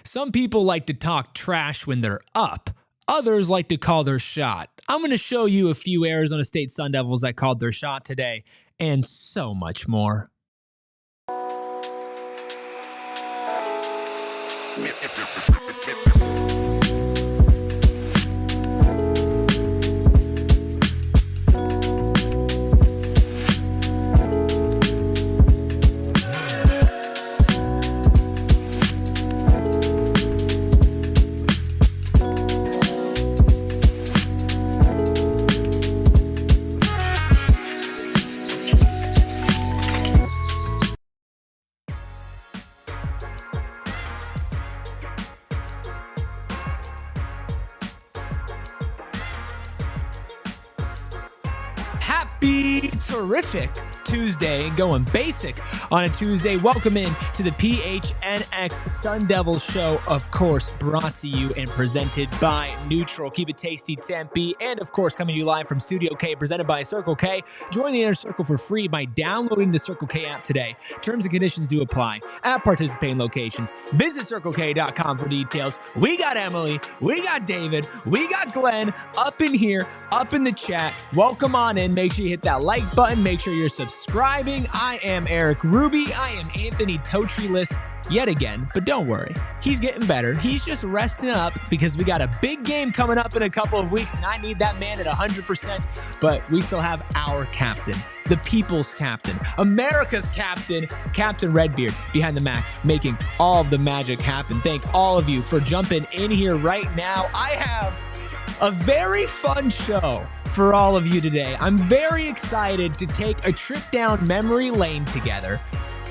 Some people like to talk trash when they're up. Others like to call their shot. I'm going to show you a few Arizona State Sun Devils that called their shot today, and so much more. Happy terrific Tuesday, going basic on a Tuesday. Welcome in to the PHNX Sun Devils show, of course, brought to you and presented by Neutral. Keep it tasty, Tempe, and of course, coming to you live from Studio K, presented by Circle K. Join the Inner Circle for free by downloading the Circle K app today. Terms and conditions do apply at participating locations. Visit CircleK.com for details. We got Emily, we got David, we got Glenn up in here, up in the chat. Welcome on in. Make sure you hit that like button. Make sure you're subscribing. I am Eric Ruby. I am Anthony Totryless yet again, but don't worry. He's getting better. He's just resting up because we got a big game coming up in a couple of weeks, and I need that man at 100%. But we still have our captain, the people's captain, America's captain, Captain Redbeard behind the Mac, making all of the magic happen. Thank all of you for jumping in here right now. I have a very fun show for all of you today. I'm very excited to take a trip down memory lane together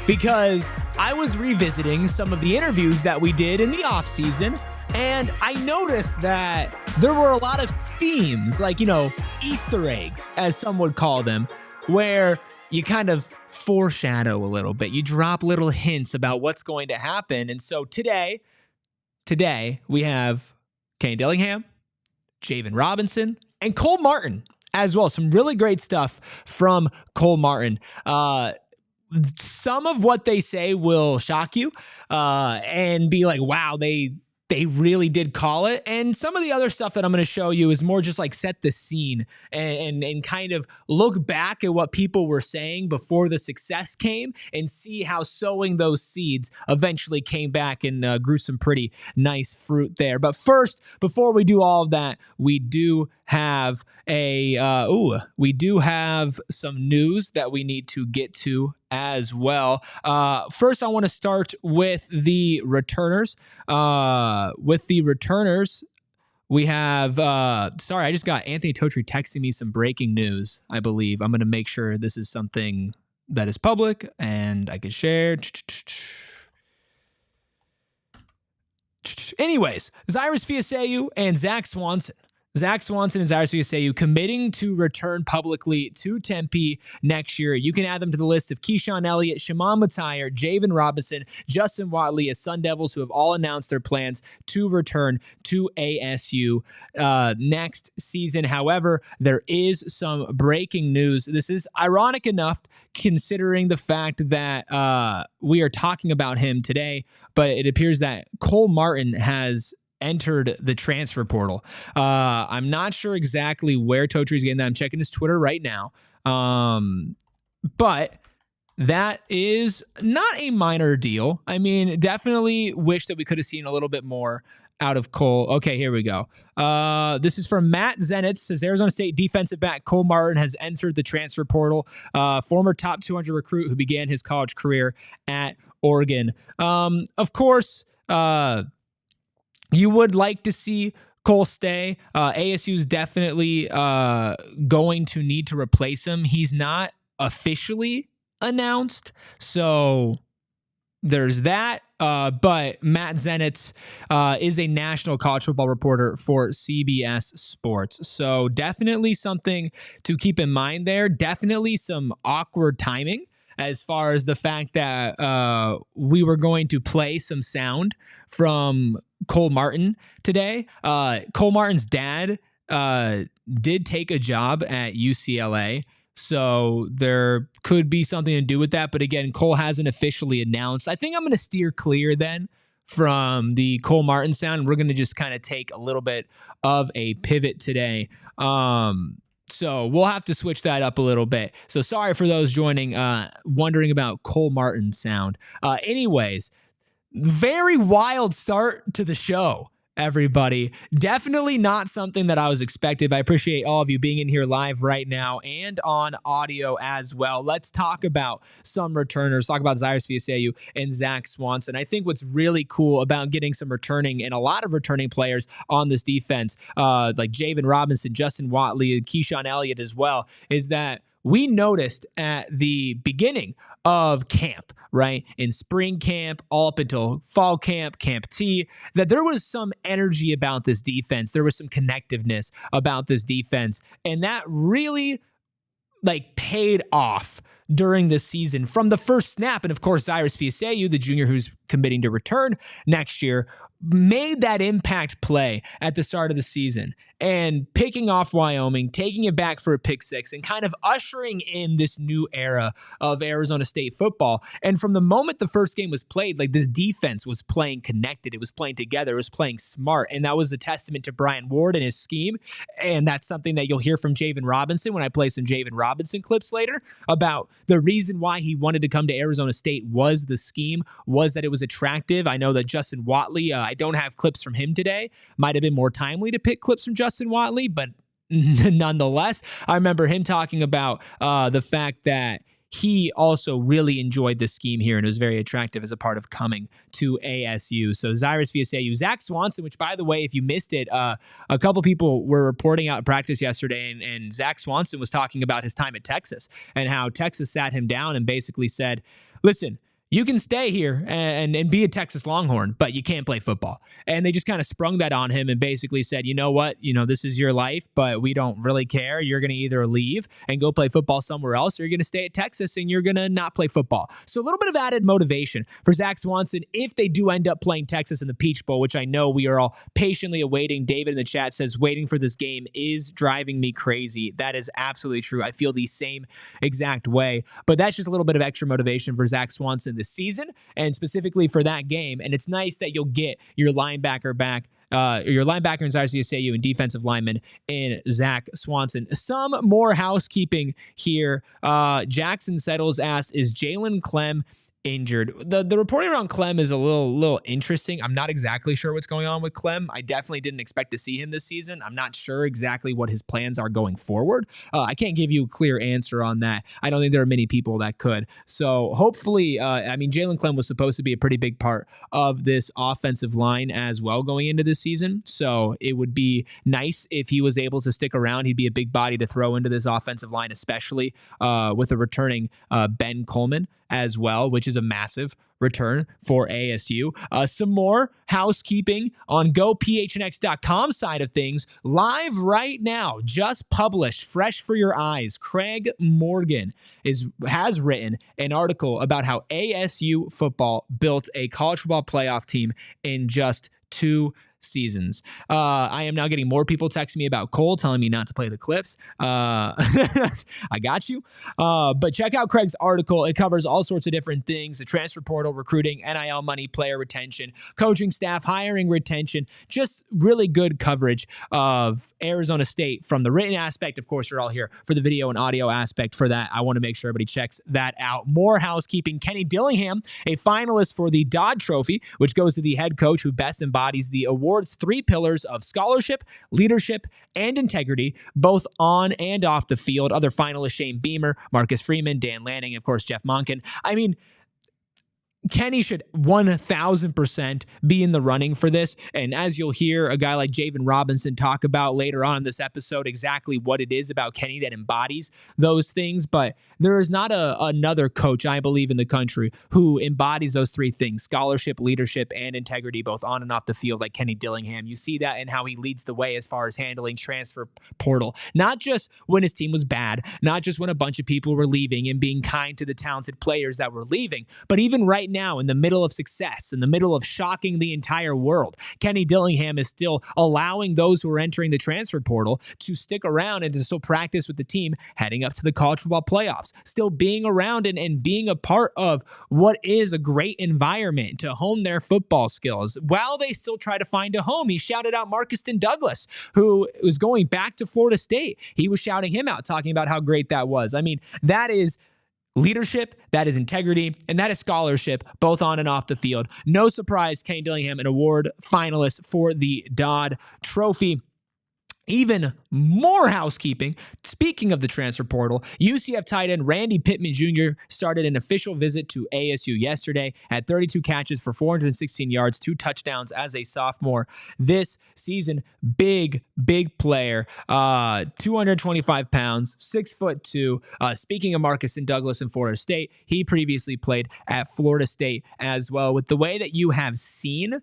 because I was revisiting some of the interviews that we did in the off season, and I noticed that there were a lot of themes, like, Easter eggs, as some would call them, where you kind of foreshadow a little bit. You drop little hints about what's going to happen. And so today we have Kane Dillingham, Javan Robinson, and Cole Martin as well. Some really great stuff from Cole Martin. Some of what they say will shock you and be like, wow, they really did call it. And some of the other stuff that I'm going to show you is more just like set the scene and kind of look back at what people were saying before the success came and see how sowing those seeds eventually came back and grew some pretty nice fruit there. But first, before we do all of that, we do have some news that we need to get to as well. First, I want to start with the returners. We have, I just got Anthony Totri texting me some breaking news, I believe. I'm going to make sure this is something that is public and I can share. Anyways, Zyrus, Fiaseu, and Zach Swanson and Zyrus Fiaseu committing to return publicly to Tempe next year. You can add them to the list of Keyshawn Elliott, Shimon Matire, Javan Robinson, Justin Watley as Sun Devils who have all announced their plans to return to ASU next season. However, there is some breaking news. This is ironic enough considering the fact that we are talking about him today, but it appears that Cole Martin has entered the transfer portal. I'm not sure exactly where Totri's getting that. I'm checking his Twitter right now. But that is not a minor deal. I mean, definitely wish that we could have seen a little bit more out of Cole. Okay, here we go. This is from Matt Zenitz. Says Arizona State defensive back Cole Martin has entered the transfer portal. Former top 200 recruit who began his college career at Oregon. Of course, you would like to see Cole stay. ASU is definitely going to need to replace him. He's not officially announced, so there's that. But Matt Zenitz is a national college football reporter for CBS Sports. So definitely something to keep in mind there. Definitely some awkward timing as far as the fact that we were going to play some sound from Cole Martin today. Cole Martin's dad did take a job at UCLA, so there could be something to do with that. But again, Cole hasn't officially announced. I think I'm going to steer clear then from the Cole Martin sound. We're going to just kind of take a little bit of a pivot today. So we'll have to switch that up a little bit. So sorry for those joining, wondering about Cole Martin's sound. Anyways, very wild start to the show, everybody. Definitely not something that I was expecting, but I appreciate all of you being in here live right now and on audio as well. Let's talk about some returners, talk about Zyrus Fiaseu and Zach Swanson. I think what's really cool about getting some returning and a lot of returning players on this defense, like Javan Robinson, Justin Watley, and Keyshawn Elliott as well, is that we noticed at the beginning of camp, right, in spring camp, all up until fall camp, Camp T, that there was some energy about this defense. There was some connectiveness about this defense. And that really paid off during the season from the first snap. And of course, Zyrus Fiaseu, the junior who's committing to return next year, made that impact play at the start of the season and picking off Wyoming, taking it back for a pick six, and kind of ushering in this new era of Arizona State football. And from the moment the first game was played, this defense was playing connected. It was playing together. It was playing smart. And that was a testament to Brian Ward and his scheme. And that's something that you'll hear from Javan Robinson when I play some Javan Robinson clips later about the reason why he wanted to come to Arizona State was the scheme, was that it was attractive. I know that Justin Watley, I don't have clips from him today. Might have been more timely to pick clips from Justin Watley, but nonetheless, I remember him talking about the fact that he also really enjoyed the scheme here and it was very attractive as a part of coming to ASU. So Zyrus Fiaseu, Zach Swanson, which by the way, if you missed it, a couple people were reporting out practice yesterday and Zach Swanson was talking about his time at Texas and how Texas sat him down and basically said, listen, you can stay here and be a Texas Longhorn, but you can't play football. And they just kind of sprung that on him and basically said, you know what, this is your life, but we don't really care. You're going to either leave and go play football somewhere else, or you're going to stay at Texas and you're going to not play football. So a little bit of added motivation for Zach Swanson if they do end up playing Texas in the Peach Bowl, which I know we are all patiently awaiting. David in the chat says, waiting for this game is driving me crazy. That is absolutely true. I feel the same exact way, but that's just a little bit of extra motivation for Zach Swanson this season and specifically for that game. And it's nice that you'll get your linebacker back, your linebacker in Zyrus Fiaseu and defensive lineman in Zach Swanson. Some more housekeeping here. Jackson Settles asked, is Jalen Clem injured? The reporting around Clem is a little interesting. I'm not exactly sure what's going on with Clem. I definitely didn't expect to see him this season. I'm not sure exactly what his plans are going forward. I can't give you a clear answer on that. I don't think there are many people that could. So hopefully, Jalen Clem was supposed to be a pretty big part of this offensive line as well going into this season. So it would be nice if he was able to stick around. He'd be a big body to throw into this offensive line, especially with a returning Ben Coleman as well, which is a massive return for ASU. Some more housekeeping on GoPHNX.com side of things. Live right now, just published, fresh for your eyes. Craig Morgan has written an article about how ASU football built a college football playoff team in just 2 seasons. I am now getting more people texting me about Cole, telling me not to play the clips. I got you. But check out Craig's article. It covers all sorts of different things: the transfer portal, recruiting, NIL money, player retention, coaching staff, hiring, retention. Just really good coverage of Arizona State from the written aspect. Of course, you're all here for the video and audio aspect for that. I want to make sure everybody checks that out. More housekeeping. Kenny Dillingham, a finalist for the Dodd Trophy, which goes to the head coach who best embodies the award's 3 pillars of scholarship, leadership, and integrity, both on and off the field. Other finalists: Shane Beamer, Marcus Freeman, Dan Lanning, of course, Jeff Monken. Kenny should 1,000% be in the running for this. And as you'll hear a guy like Javan Robinson talk about later on in this episode, exactly what it is about Kenny that embodies those things. But there is not another coach, I believe, in the country who embodies those 3 things: scholarship, leadership, and integrity, both on and off the field, like Kenny Dillingham. You see that in how he leads the way as far as handling transfer portal, not just when his team was bad, not just when a bunch of people were leaving and being kind to the talented players that were leaving, but even right now in the middle of success, in the middle of shocking the entire world, Kenny Dillingham is still allowing those who are entering the transfer portal to stick around and to still practice with the team heading up to the college football playoffs, still being around and being a part of what is a great environment to hone their football skills while they still try to find a home. He shouted out Marcus Douglas, who was going back to Florida State. He was shouting him out, talking about how great that was. I mean, that is leadership, that is integrity, and that is scholarship, both on and off the field. No surprise, Kenny Dillingham, an award finalist for the Dodd Trophy. Even more housekeeping. Speaking of the transfer portal, UCF tight end Randy Pittman Jr. started an official visit to ASU yesterday, had 32 catches for 416 yards, 2 touchdowns as a sophomore this season. Big player. 225 pounds, 6'2". Speaking of Marcus Douglas in Florida State, he previously played at Florida State as well. With the way that you have seen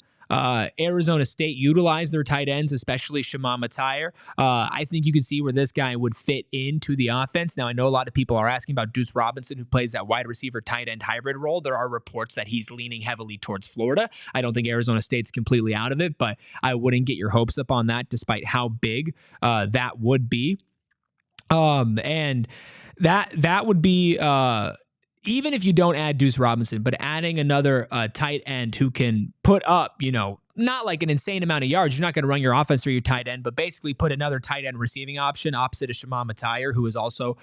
Arizona State utilize their tight ends, especially Shimon Matire, I think you can see where this guy would fit into the offense. Now, I know a lot of people are asking about Deuce Robinson, who plays that wide receiver tight end hybrid role. There are reports that he's leaning heavily towards Florida. I don't think Arizona State's completely out of it, but I wouldn't get your hopes up on that despite how big that would be. And that would be even if you don't add Deuce Robinson, but adding another tight end who can put up, not like an insane amount of yards. You're not going to run your offense through your tight end, but basically put another tight end receiving option opposite of Shimon Matire, who is also,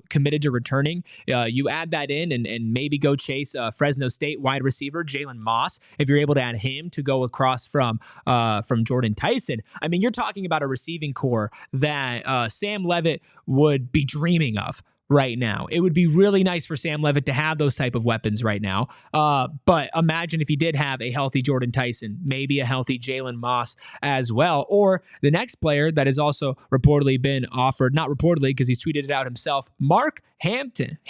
committed to returning. You add that in and maybe go chase Fresno State wide receiver Jalen Moss if you're able to add him to go across from Jordan Tyson. I mean, you're talking about a receiving core that Sam Leavitt would be dreaming of right now. It would be really nice for Sam Leavitt to have those type of weapons right now. But imagine if he did have a healthy Jordan Tyson, maybe a healthy Jalen Moss as well. Or the next player that has also reportedly been offered, not reportedly because he's tweeted it out himself, Mark Hampton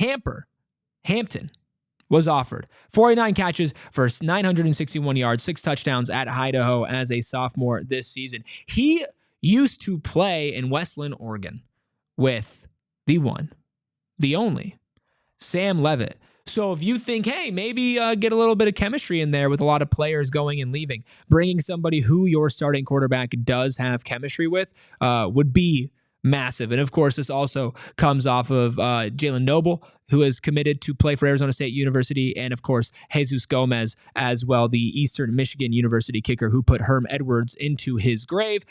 was offered. 49 catches for 961 yards, 6 touchdowns at Idaho as a sophomore this season. He used to play in Westland, Oregon with the one, the only, Sam Leavitt. So if you think, hey, maybe get a little bit of chemistry in there with a lot of players going and leaving, bringing somebody who your starting quarterback does have chemistry with would be massive. And of course, this also comes off of Jalen Noble, who is committed to play for Arizona State University, and of course, Jesus Gomez as well, the Eastern Michigan University kicker who put Herm Edwards into his grave,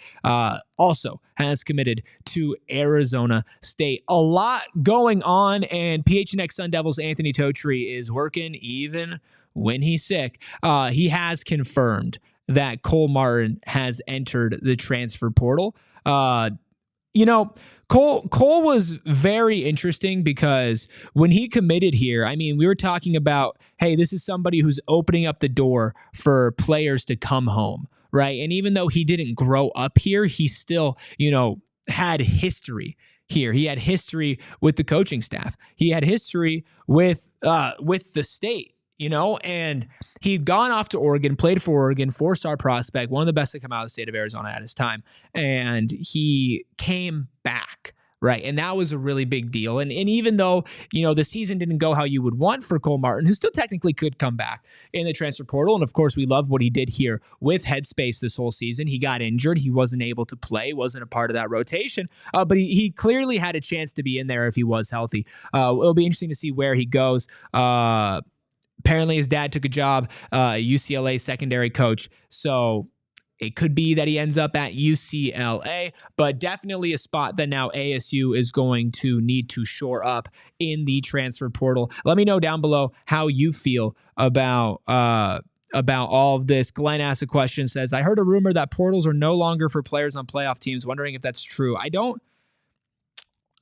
also has committed to Arizona State. A lot going on, and PHNX Sun Devils Anthony Totri is working even when he's sick. He has confirmed that Cole Martin has entered the transfer portal. Cole was very interesting because when he committed here, I mean, we were talking about, hey, this is somebody who's opening up the door for players to come home, right? And even though he didn't grow up here, he still, had history here. He had history with the coaching staff. He had history with the state. And he'd gone off to Oregon, played for Oregon, 4-star prospect, one of the best to come out of the state of Arizona at his time. And he came back, right? And that was a really big deal. And even though, the season didn't go how you would want for Cole Martin, who still technically could come back in the transfer portal. And of course, we love what he did here with Headspace this whole season. He got injured. He wasn't able to play, wasn't a part of that rotation. But he clearly had a chance to be in there if he was healthy. It'll be interesting to see where he goes. Apparently his dad took a job, UCLA secondary coach. So it could be that he ends up at UCLA, but definitely a spot that now ASU is going to need to shore up in the transfer portal. Let me know down below how you feel about all of this. Glenn asked a question, says, I heard a rumor that portals are no longer for players on playoff teams. Wondering if that's true. I don't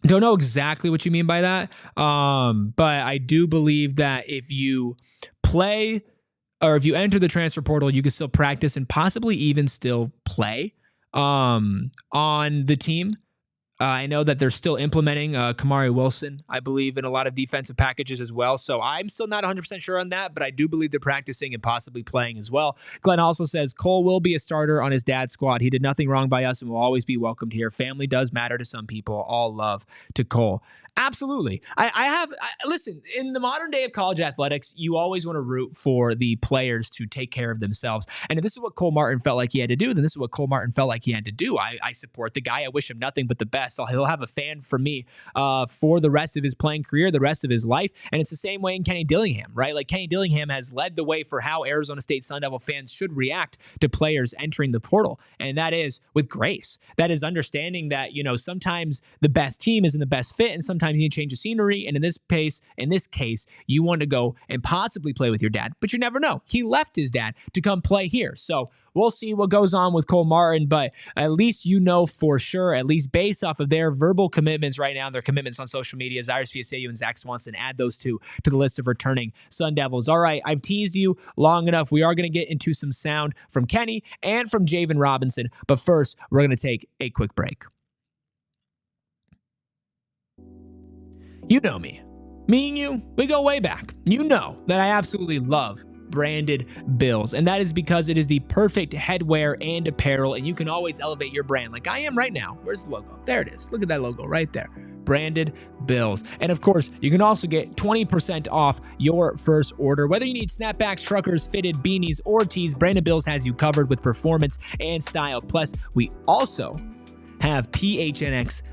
know exactly what you mean by that, but I do believe that if you play or if you enter the transfer portal, you can still practice and possibly even still play on the team. I know that they're still implementing Kamari Wilson, I believe, in a lot of defensive packages as well. So I'm still not 100% sure on that, but I do believe they're practicing and possibly playing as well. Glenn also says Cole will be a starter on his dad's squad. He did nothing wrong by us and will always be welcomed here. Family does matter to some people. All love to Cole. Absolutely. Listen, in the modern day of college athletics, you always want to root for the players to take care of themselves. And if this is what Cole Martin felt like he had to do, then this is what Cole Martin felt like he had to do. I support the guy. I wish him nothing but the best. He'll have a fan for me for the rest of his playing career, the rest of his life. And it's the same way in Kenny Dillingham, right? Like Kenny Dillingham has led the way for how Arizona State Sun Devil fans should react to players entering the portal. And that is with grace. That is understanding that, sometimes the best team isn't the best fit, and sometimes you need to change the scenery. And in this case, you want to go and possibly play with your dad, but you never know. He left his dad to come play here. So we'll see what goes on with Cole Martin, but at least for sure, at least based off of their verbal commitments right now, their commitments on social media, Zyrus, Fiaseu, and Zach Swanson, add those two to the list of returning Sun Devils. All right, I've teased you long enough. We are going to get into some sound from Kenny and from Javan Robinson, but first, we're going to take a quick break. You know me. Me and you, we go way back. You know that I absolutely love branded bills, and that is because it is the perfect headwear and apparel, and you can always elevate your brand like I am right now. Where's the logo? There it is. Look at that logo right there. Branded bills. And of course, you can also get 20% off your first order. Whether you need snapbacks, truckers, fitted beanies, or tees, Branded Bills has you covered with performance and style. Plus, we also have PHNX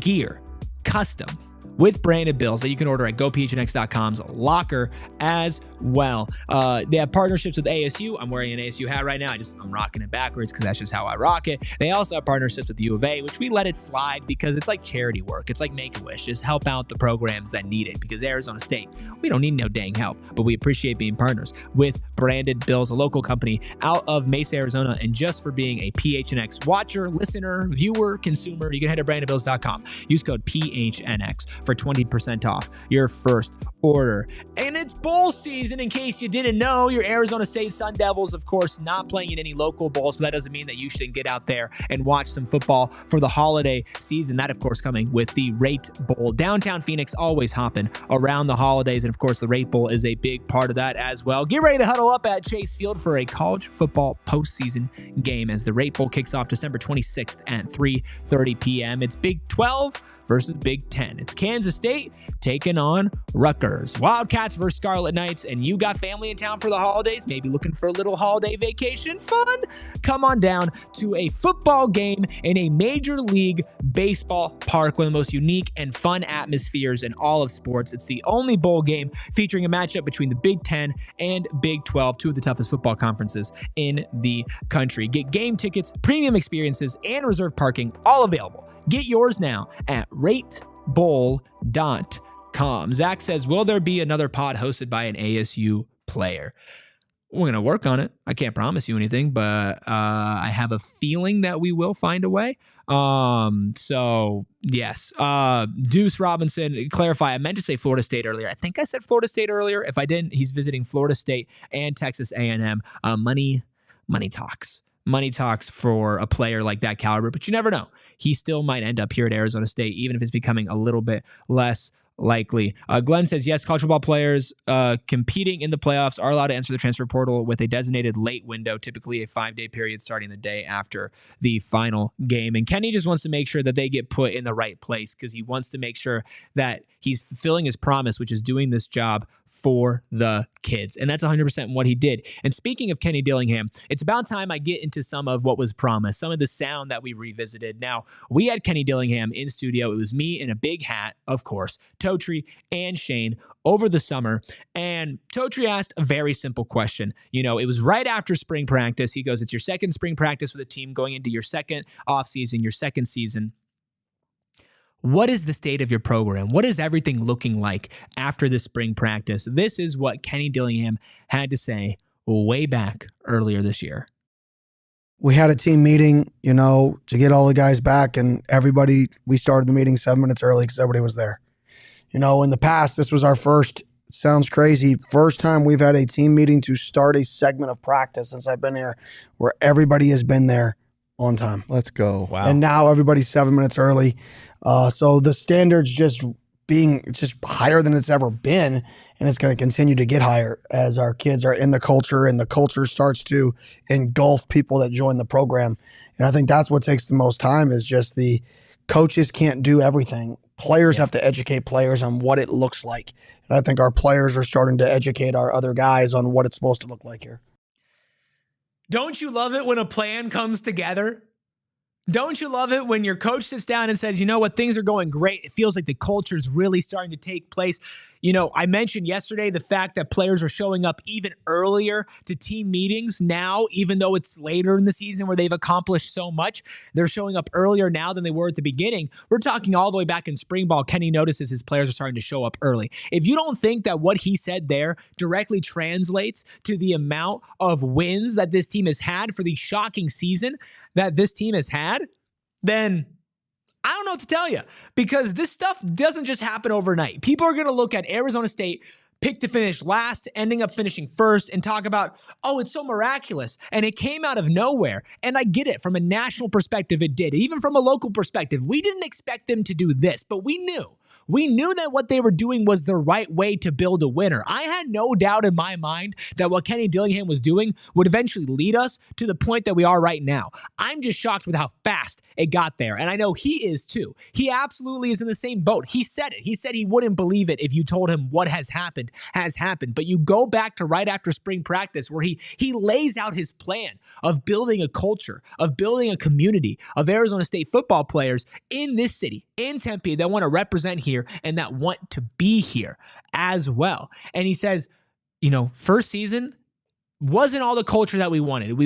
gear custom with branded bills that you can order at gophnx.com's locker as well. They have partnerships with ASU. I'm wearing an ASU hat right now. I'm rocking it backwards because that's just how I rock it. They also have partnerships with U of A, which we let it slide because it's like charity work. It's like Make-A-Wish. Just help out the programs that need it, because Arizona State, we don't need no dang help, but we appreciate being partners with Branded Bills, a local company out of Mesa, Arizona. And just for being a PHNX watcher, listener, viewer, consumer, you can head to brandedbills.com. Use code PHNX for 20% off your first order. And it's bowl season, in case you didn't know. Your Arizona State Sun Devils, of course, not playing in any local bowls, but that doesn't mean that you shouldn't get out there and watch some football for the holiday season. That, of course, coming with the Rate Bowl. Downtown Phoenix always hopping around the holidays, and of course, the Rate Bowl is a big part of that as well. Get ready to huddle up at Chase Field for a college football postseason game as the Rate Bowl kicks off December 26th at 3:30 p.m. It's Big 12 versus Big 10. It's Kansas State taking on Rutgers. Wildcats versus Scarlet Knights, and you got family in town for the holidays, maybe looking for a little holiday vacation fun? Come on down to a football game in a Major League Baseball park, one of the most unique and fun atmospheres in all of sports. It's the only bowl game featuring a matchup between the Big 10 and Big 12, two of the toughest football conferences in the country. Get game tickets, premium experiences, and reserved parking, all available. Get yours now at ratebowl.com. Zach says, will there be another pod hosted by an ASU player? We're going to work on it. I can't promise you anything, but I have a feeling that we will find a way. So yes. Deuce Robinson, clarify, I meant to say Florida State earlier. I think I said Florida State earlier. If I didn't, he's visiting Florida State and Texas A&M. Money talks. Money talks for a player like that caliber, but you never know. He still might end up here at Arizona State, even if it's becoming a little bit less likely. Glenn says, yes, college football players competing in the playoffs are allowed to enter the transfer portal with a designated late window, typically a 5-day period starting the day after the final game. And Kenny just wants to make sure that they get put in the right place, because he wants to make sure that he's fulfilling his promise, which is doing this job for the kids. And that's 100% what he did. And speaking of Kenny Dillingham, it's about time I get into some of what was promised, some of the sound that we revisited. Now, we had Kenny Dillingham in studio. It was me in a big hat, of course, Totri and Shane over the summer. And Totri asked a very simple question. It was right after spring practice. He goes, it's your second spring practice with a team going into your second offseason, your second season. What is the state of your program? What is everything looking like after this spring practice? This is what Kenny Dillingham had to say way back earlier this year. We had a team meeting, to get all the guys back, and we started the meeting 7 minutes early because everybody was there. In the past, this was our first time we've had a team meeting to start a segment of practice since I've been here, where everybody has been there on time. Let's go. Wow. And now everybody's 7 minutes early. So the standard's just higher than it's ever been. And it's going to continue to get higher as our kids are in the culture and the culture starts to engulf people that join the program. And I think that's what takes the most time is just the coaches can't do everything. Players have to educate players on what it looks like. And I think our players are starting to educate our other guys on what it's supposed to look like here. Don't you love it when a plan comes together? Don't you love it when your coach sits down and says, you know what, things are going great. It feels like the culture is really starting to take place. You know, I mentioned yesterday the fact that players are showing up even earlier to team meetings now, even though it's later in the season where they've accomplished so much. They're showing up earlier now than they were at the beginning. We're talking all the way back in spring ball. Kenny notices his players are starting to show up early. If you don't think that what he said there directly translates to the amount of wins that this team has had for the shocking season that this team has had, then I don't know what to tell you, because this stuff doesn't just happen overnight. People are going to look at Arizona State, picked to finish last, ending up finishing first, and talk about, oh, it's so miraculous, and it came out of nowhere. And I get it. From a national perspective, it did. Even from a local perspective, we didn't expect them to do this, but we knew. We knew that what they were doing was the right way to build a winner. I had no doubt in my mind that what Kenny Dillingham was doing would eventually lead us to the point that we are right now. I'm just shocked with how fast it got there. And I know he is too. He absolutely is in the same boat. He said it. He said he wouldn't believe it if you told him what has happened. But you go back to right after spring practice where he lays out his plan of building a culture, of building a community of Arizona State football players in this city, in Tempe, that want to represent here and that want to be here as well. And he says, you know, first season wasn't all the culture that we wanted.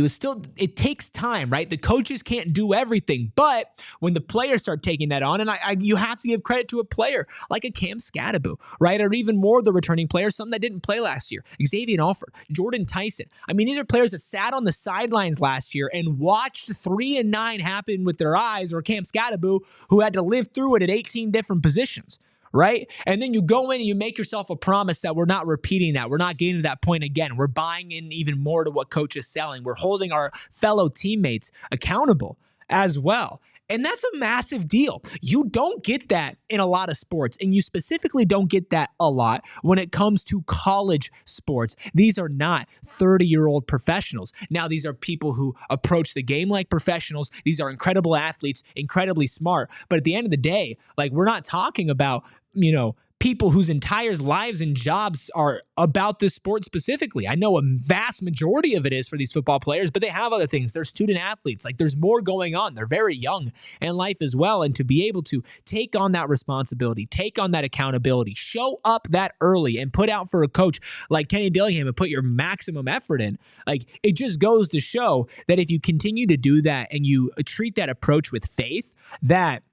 It takes time, right? The coaches can't do everything, but when the players start taking that on, and you have to give credit to a player like a Cam Scatterbo, right? Or even more of the returning players, some that didn't play last year, Xavier Alford, Jordan Tyson. I mean, these are players that sat on the sidelines last year and watched 3-9 happen with their eyes, or Cam Scatterbo, who had to live through it at 18 different positions. Right? And then you go in and you make yourself a promise that we're not repeating that. We're not getting to that point again. We're buying in even more to what coach is selling. We're holding our fellow teammates accountable as well. And that's a massive deal. You don't get that in a lot of sports, and you specifically don't get that a lot when it comes to college sports. These are not 30-year-old professionals. Now, these are people who approach the game like professionals. These are incredible athletes, incredibly smart. But at the end of the day, like, we're not talking about, you know, people whose entire lives and jobs are about this sport specifically. I know a vast majority of it is for these football players, but they have other things. They're student athletes. Like, there's more going on. They're very young in life as well. And to be able to take on that responsibility, take on that accountability, show up that early and put out for a coach like Kenny Dillingham and put your maximum effort in, like, it just goes to show that if you continue to do that and you treat that approach with faith, that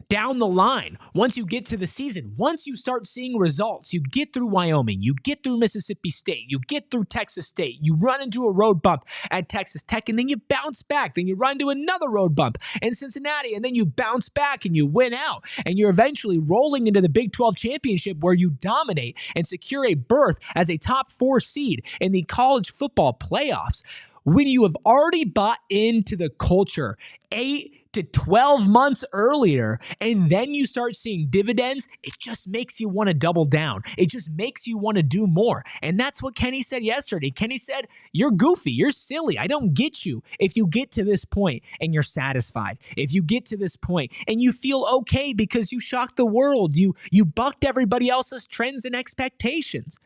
down the line, once you get to the season, once you start seeing results, you get through Wyoming, you get through Mississippi State, you get through Texas State, you run into a road bump at Texas Tech, and then you bounce back, then you run into another road bump in Cincinnati, and then you bounce back and you win out, and you're eventually rolling into the Big 12 championship where you dominate and secure a berth as a top 4 seed in the college football playoffs. When you have already bought into the culture 8 to 12 months earlier, and then you start seeing dividends, it just makes you want to double down. It just makes you want to do more. And that's what Kenny said yesterday. Kenny said, you're goofy, you're silly. I don't get you if you get to this point and you're satisfied. If you get to this point and you feel okay because you shocked the world, you bucked everybody else's trends and expectations.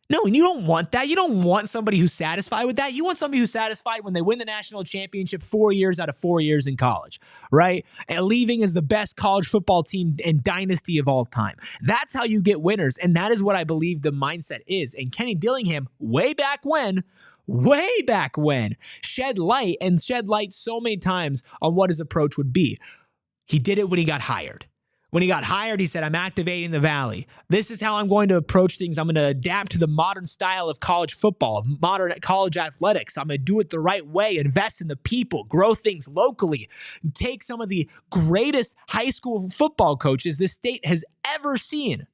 No, and you don't want that. You don't want somebody who's satisfied with that. You want somebody who's satisfied when they win the national championship 4 years out of 4 years in college, right? And leaving as the best college football team and dynasty of all time. That's how you get winners, and that is what I believe the mindset is. And Kenny Dillingham, way back when, shed light so many times on what his approach would be. He did it when he got hired. When he got hired, he said, I'm activating the Valley. This is how I'm going to approach things. I'm going to adapt to the modern style of college football, modern college athletics. I'm going to do it the right way, invest in the people, grow things locally, take some of the greatest high school football coaches this state has ever seen.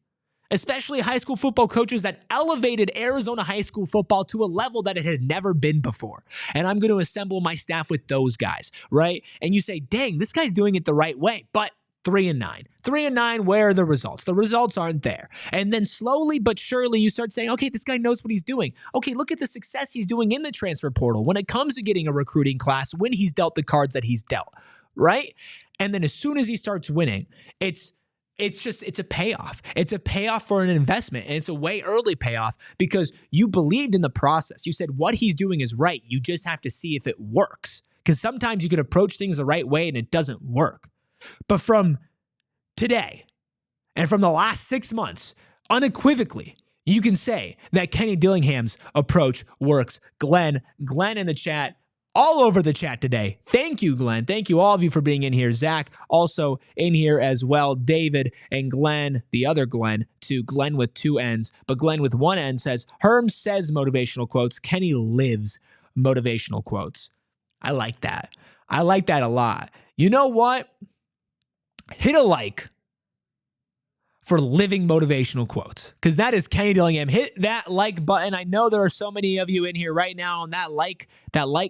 especially high school football coaches that elevated Arizona high school football to a level that it had never been before. And I'm going to assemble my staff with those guys, right? And you say, dang, this guy's doing it the right way. But 3-9. 3-9, where are the results? The results aren't there. And then slowly but surely you start saying, okay, this guy knows what he's doing. Okay, look at the success he's doing in the transfer portal when it comes to getting a recruiting class, when he's dealt the cards that he's dealt, right? And then as soon as he starts winning, it's a payoff. It's a payoff for an investment, and it's a way early payoff because you believed in the process. You said what he's doing is right. You just have to see if it works, because sometimes you can approach things the right way and it doesn't work. But from today and from the last 6 months, unequivocally, you can say that Kenny Dillingham's approach works. Glenn in the chat, all over the chat today. Thank you, Glenn. Thank you, all of you, for being in here. Zach, also in here as well. David and Glenn, the other Glenn, to Glenn with 2 N's, but Glenn with 1 N says, Herm says motivational quotes. Kenny lives motivational quotes. I like that. I like that a lot. You know what? Hit a like for living motivational quotes, because that is Kenny Dillingham. Hit that like button. I know there are so many of you in here right now, and that like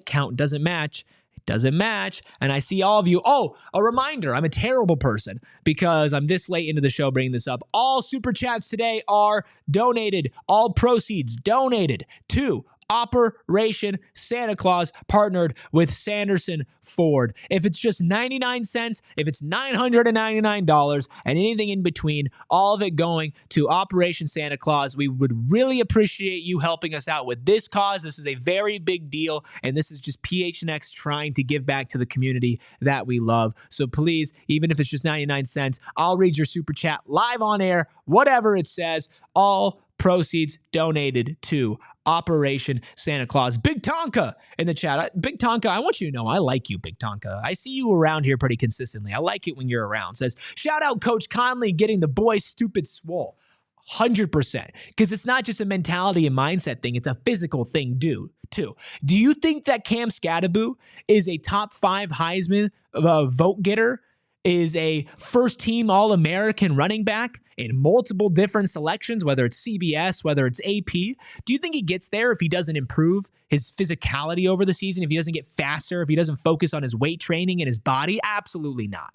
count doesn't match. It doesn't match. And I see all of you. Oh, a reminder, I'm a terrible person because I'm this late into the show bringing this up. All super chats today are donated. All proceeds donated to Operation Santa Claus, partnered with Sanderson Ford. If it's just 99 cents, if it's $999, and anything in between, all of it going to Operation Santa Claus, we would really appreciate you helping us out with this cause. This is a very big deal, and this is just PHNX trying to give back to the community that we love. So please, even if it's just 99 cents, I'll read your super chat live on air, whatever it says. All proceeds donated to Operation Santa Claus. Big Tonka in the chat. Big Tonka, I want you to know I like you, Big Tonka. I see you around here pretty consistently. I like it when you're around. Says, shout out Coach Conley getting the boys stupid swole. 100%. Because it's not just a mentality and mindset thing. It's a physical thing, too. Do you think that Cam Scadaboo is a top 5 Heisman vote getter? Is a first-team All-American running back in multiple different selections, whether it's CBS, whether it's AP? Do you think he gets there if he doesn't improve his physicality over the season, if he doesn't get faster, if he doesn't focus on his weight training and his body? Absolutely not.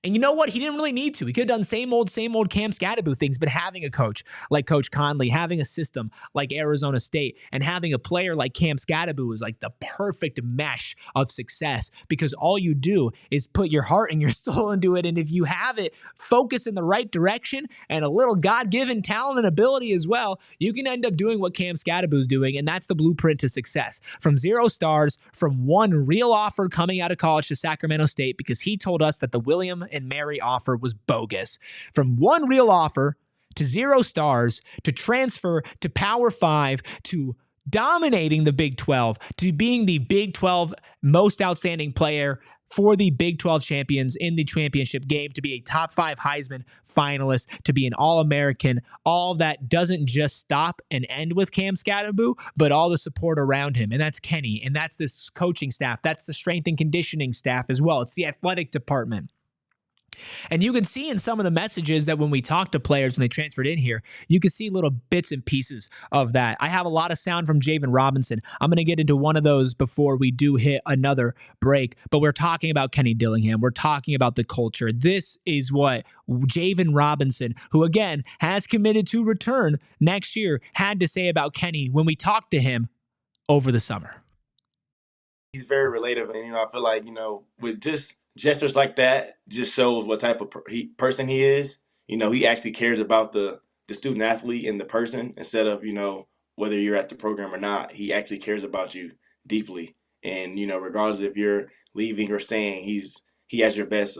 And you know what? He didn't really need to. He could have done same old Cam Scadaboo things, but having a coach like Coach Conley, having a system like Arizona State, and having a player like Cam Scadaboo is like the perfect mesh of success, because all you do is put your heart and your soul into it. And if you have it, focus in the right direction and a little God-given talent and ability as well, you can end up doing what Cam Scadaboo is doing. And that's the blueprint to success. From 0 stars, from one real offer coming out of college to Sacramento State, because he told us that the William and Mary offer was bogus. From one real offer to 0 stars, to transfer to Power 5, to dominating the Big 12, to being the Big 12 most outstanding player for the Big 12 champions in the championship game, to be a top 5 Heisman finalist, to be an All-American. All that doesn't just stop and end with Cam Scadaboo, but all the support around him. And that's Kenny, and that's this coaching staff. That's the strength and conditioning staff as well. It's the athletic department. And you can see in some of the messages that when we talk to players when they transferred in here, you can see little bits and pieces of that. I have a lot of sound from Javan Robinson. I'm going to get into one of those before we do hit another break. But we're talking about Kenny Dillingham. We're talking about the culture. This is what Javan Robinson, who again has committed to return next year, had to say about Kenny when we talked to him over the summer. He's very relatable. And, I feel like, with just gestures like that just shows what type of person he is. He actually cares about the student athlete and the person instead of, whether you're at the program or not. He actually cares about you deeply. And, regardless if you're leaving or staying, he has your best.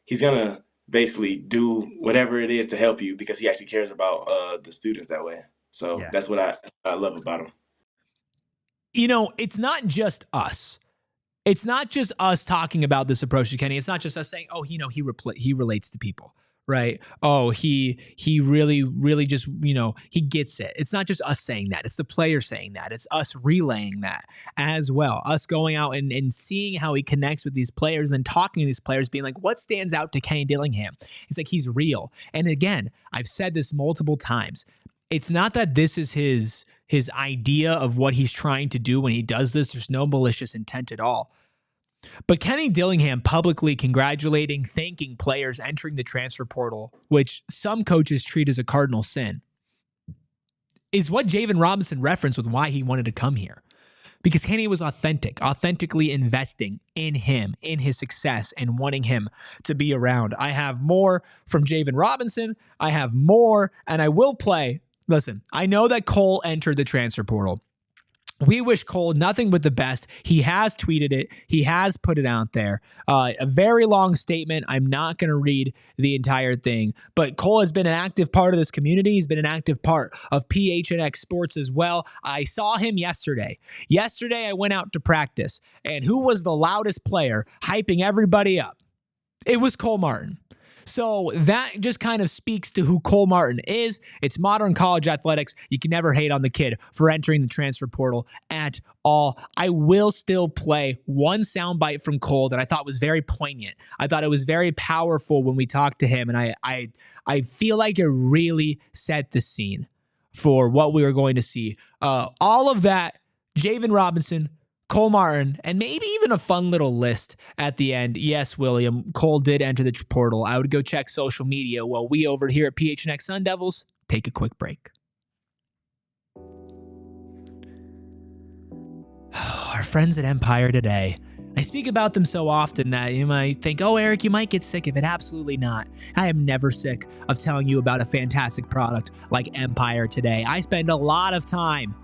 He's going to basically do whatever it is to help you because he actually cares about the students that way. So That's what I love about him. It's not just us. It's not just us talking about this approach to Kenny. It's not just us saying, oh, he relates to people, right? Oh, he really just, he gets it. It's not just us saying that. It's the player saying that. It's us relaying that as well. Us going out and seeing how he connects with these players and talking to these players, being like, what stands out to Kenny Dillingham? It's like, he's real. And again, I've said this multiple times. It's not that this is his idea of what he's trying to do when he does this. There's no malicious intent at all. But Kenny Dillingham publicly congratulating, thanking players entering the transfer portal, which some coaches treat as a cardinal sin, is what Javan Robinson referenced with why he wanted to come here. Because Kenny was authentically investing in him, in his success, and wanting him to be around. I have more from Javan Robinson. I have more, and I will play. Listen, I know that Cole entered the transfer portal. We wish Cole nothing but the best. He has tweeted it. He has put it out there. A very long statement. I'm not going to read the entire thing, but Cole has been an active part of this community. He's been an active part of PHNX Sports as well. I saw him yesterday. Yesterday, I went out to practice, and who was the loudest player hyping everybody up? It was Cole Martin. So that just kind of speaks to who Cole Martin is. It's modern college athletics. You can never hate on the kid for entering the transfer portal at all. I will still play one soundbite from Cole that I thought was very poignant. I thought it was very powerful when we talked to him, and I feel like it really set the scene for what we were going to see. All of that, Javan Robinson, Cole Martin, and maybe even a fun little list at the end. Yes, William, Cole did enter the portal. I would go check social media while we over here at PHNX Sun Devils take a quick break. Our friends at Empire Today. I speak about them so often that you might think, oh, Eric, you might get sick of it. Absolutely not. I am never sick of telling you about a fantastic product like Empire Today. I spend a lot of time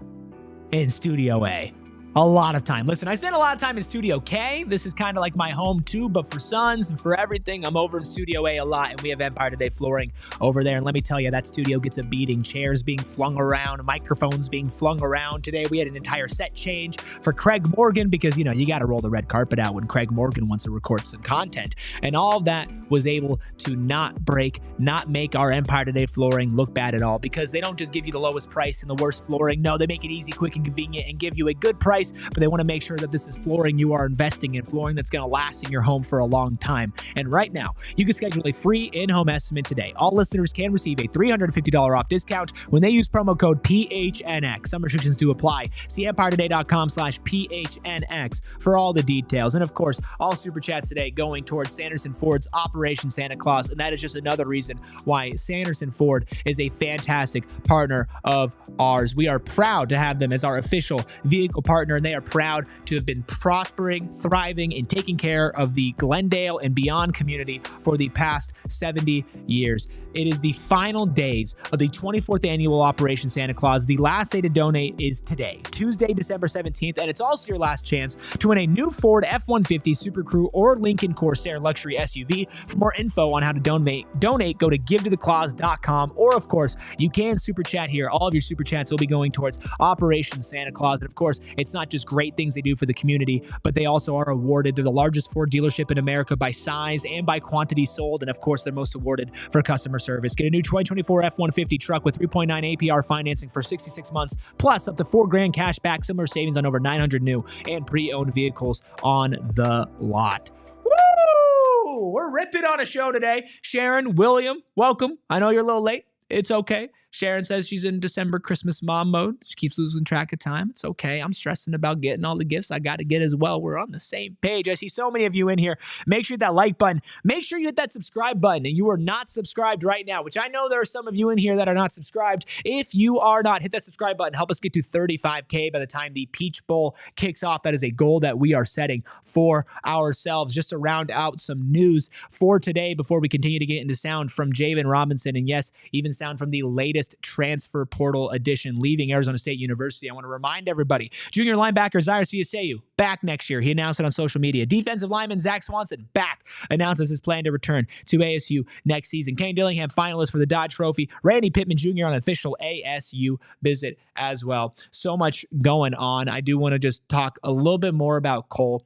in Studio A. A lot of time. Listen, I spend a lot of time in Studio K. This is kind of like my home too, but for Suns and for everything, I'm over in Studio A a lot, and we have Empire Today flooring over there. And let me tell you, that studio gets a beating. Chairs being flung around, microphones being flung around. Today, we had an entire set change for Craig Morgan because, you got to roll the red carpet out when Craig Morgan wants to record some content. And all of that was able to not break, not make our Empire Today flooring look bad at all, because they don't just give you the lowest price and the worst flooring. No, they make it easy, quick, and convenient and give you a good price, but they want to make sure that this is flooring you are investing in, flooring that's going to last in your home for a long time. And right now, you can schedule a free in-home estimate today. All listeners can receive a $350 off discount when they use promo code PHNX. Some restrictions do apply. See EmpireToday.com/PHNX for all the details. And of course, all super chats today going towards Sanderson Ford's Operation Santa Claus. And that is just another reason why Sanderson Ford is a fantastic partner of ours. We are proud to have them as our official vehicle partner, and they are proud to have been prospering, thriving, and taking care of the Glendale and beyond community for the past 70 years. It is the final days of the 24th annual Operation Santa Claus. The last day to donate is today, Tuesday, December 17th, and it's also your last chance to win a new Ford F-150 Super Crew or Lincoln Corsair luxury SUV. For more info on how to donate, go to givetotheclaus.com, or of course, you can super chat here. All of your super chats will be going towards Operation Santa Claus. And of course, it's not just great things they do for the community, but they also are awarded. They're the largest Ford dealership in America by size and by quantity sold. And of course, they're most awarded for customer service. Get a new 2024 F-150 truck with 3.9 APR financing for 66 months, plus up to $4,000 cash back, similar savings on over 900 new and pre-owned vehicles on the lot. Woo! We're ripping on a show today. Sharon, William, welcome. I know you're a little late. It's okay. Sharon says she's in December Christmas mom mode. She keeps losing track of time. It's okay. I'm stressing about getting all the gifts I got to get as well. We're on the same page. I see so many of you in here. Make sure you hit that like button. Make sure you hit that subscribe button. And you are not subscribed right now, which I know there are some of you in here that are not subscribed. If you are not, hit that subscribe button. Help us get to 35K by the time the Peach Bowl kicks off. That is a goal that we are setting for ourselves. Just to round out some news for today before we continue to get into sound from Javan Robinson. And yes, even sound from the latest transfer portal edition leaving Arizona State University. I want to remind everybody, junior linebacker Zyrus Fiaseu back next year. He announced it on social media. Defensive lineman Zach Swanson back, announces his plan to return to ASU next season. Kenny Dillingham finalist for the Dodd Trophy. Randy Pittman Jr. on an official ASU visit as well. So much going on. I do want to just talk a little bit more about Cole.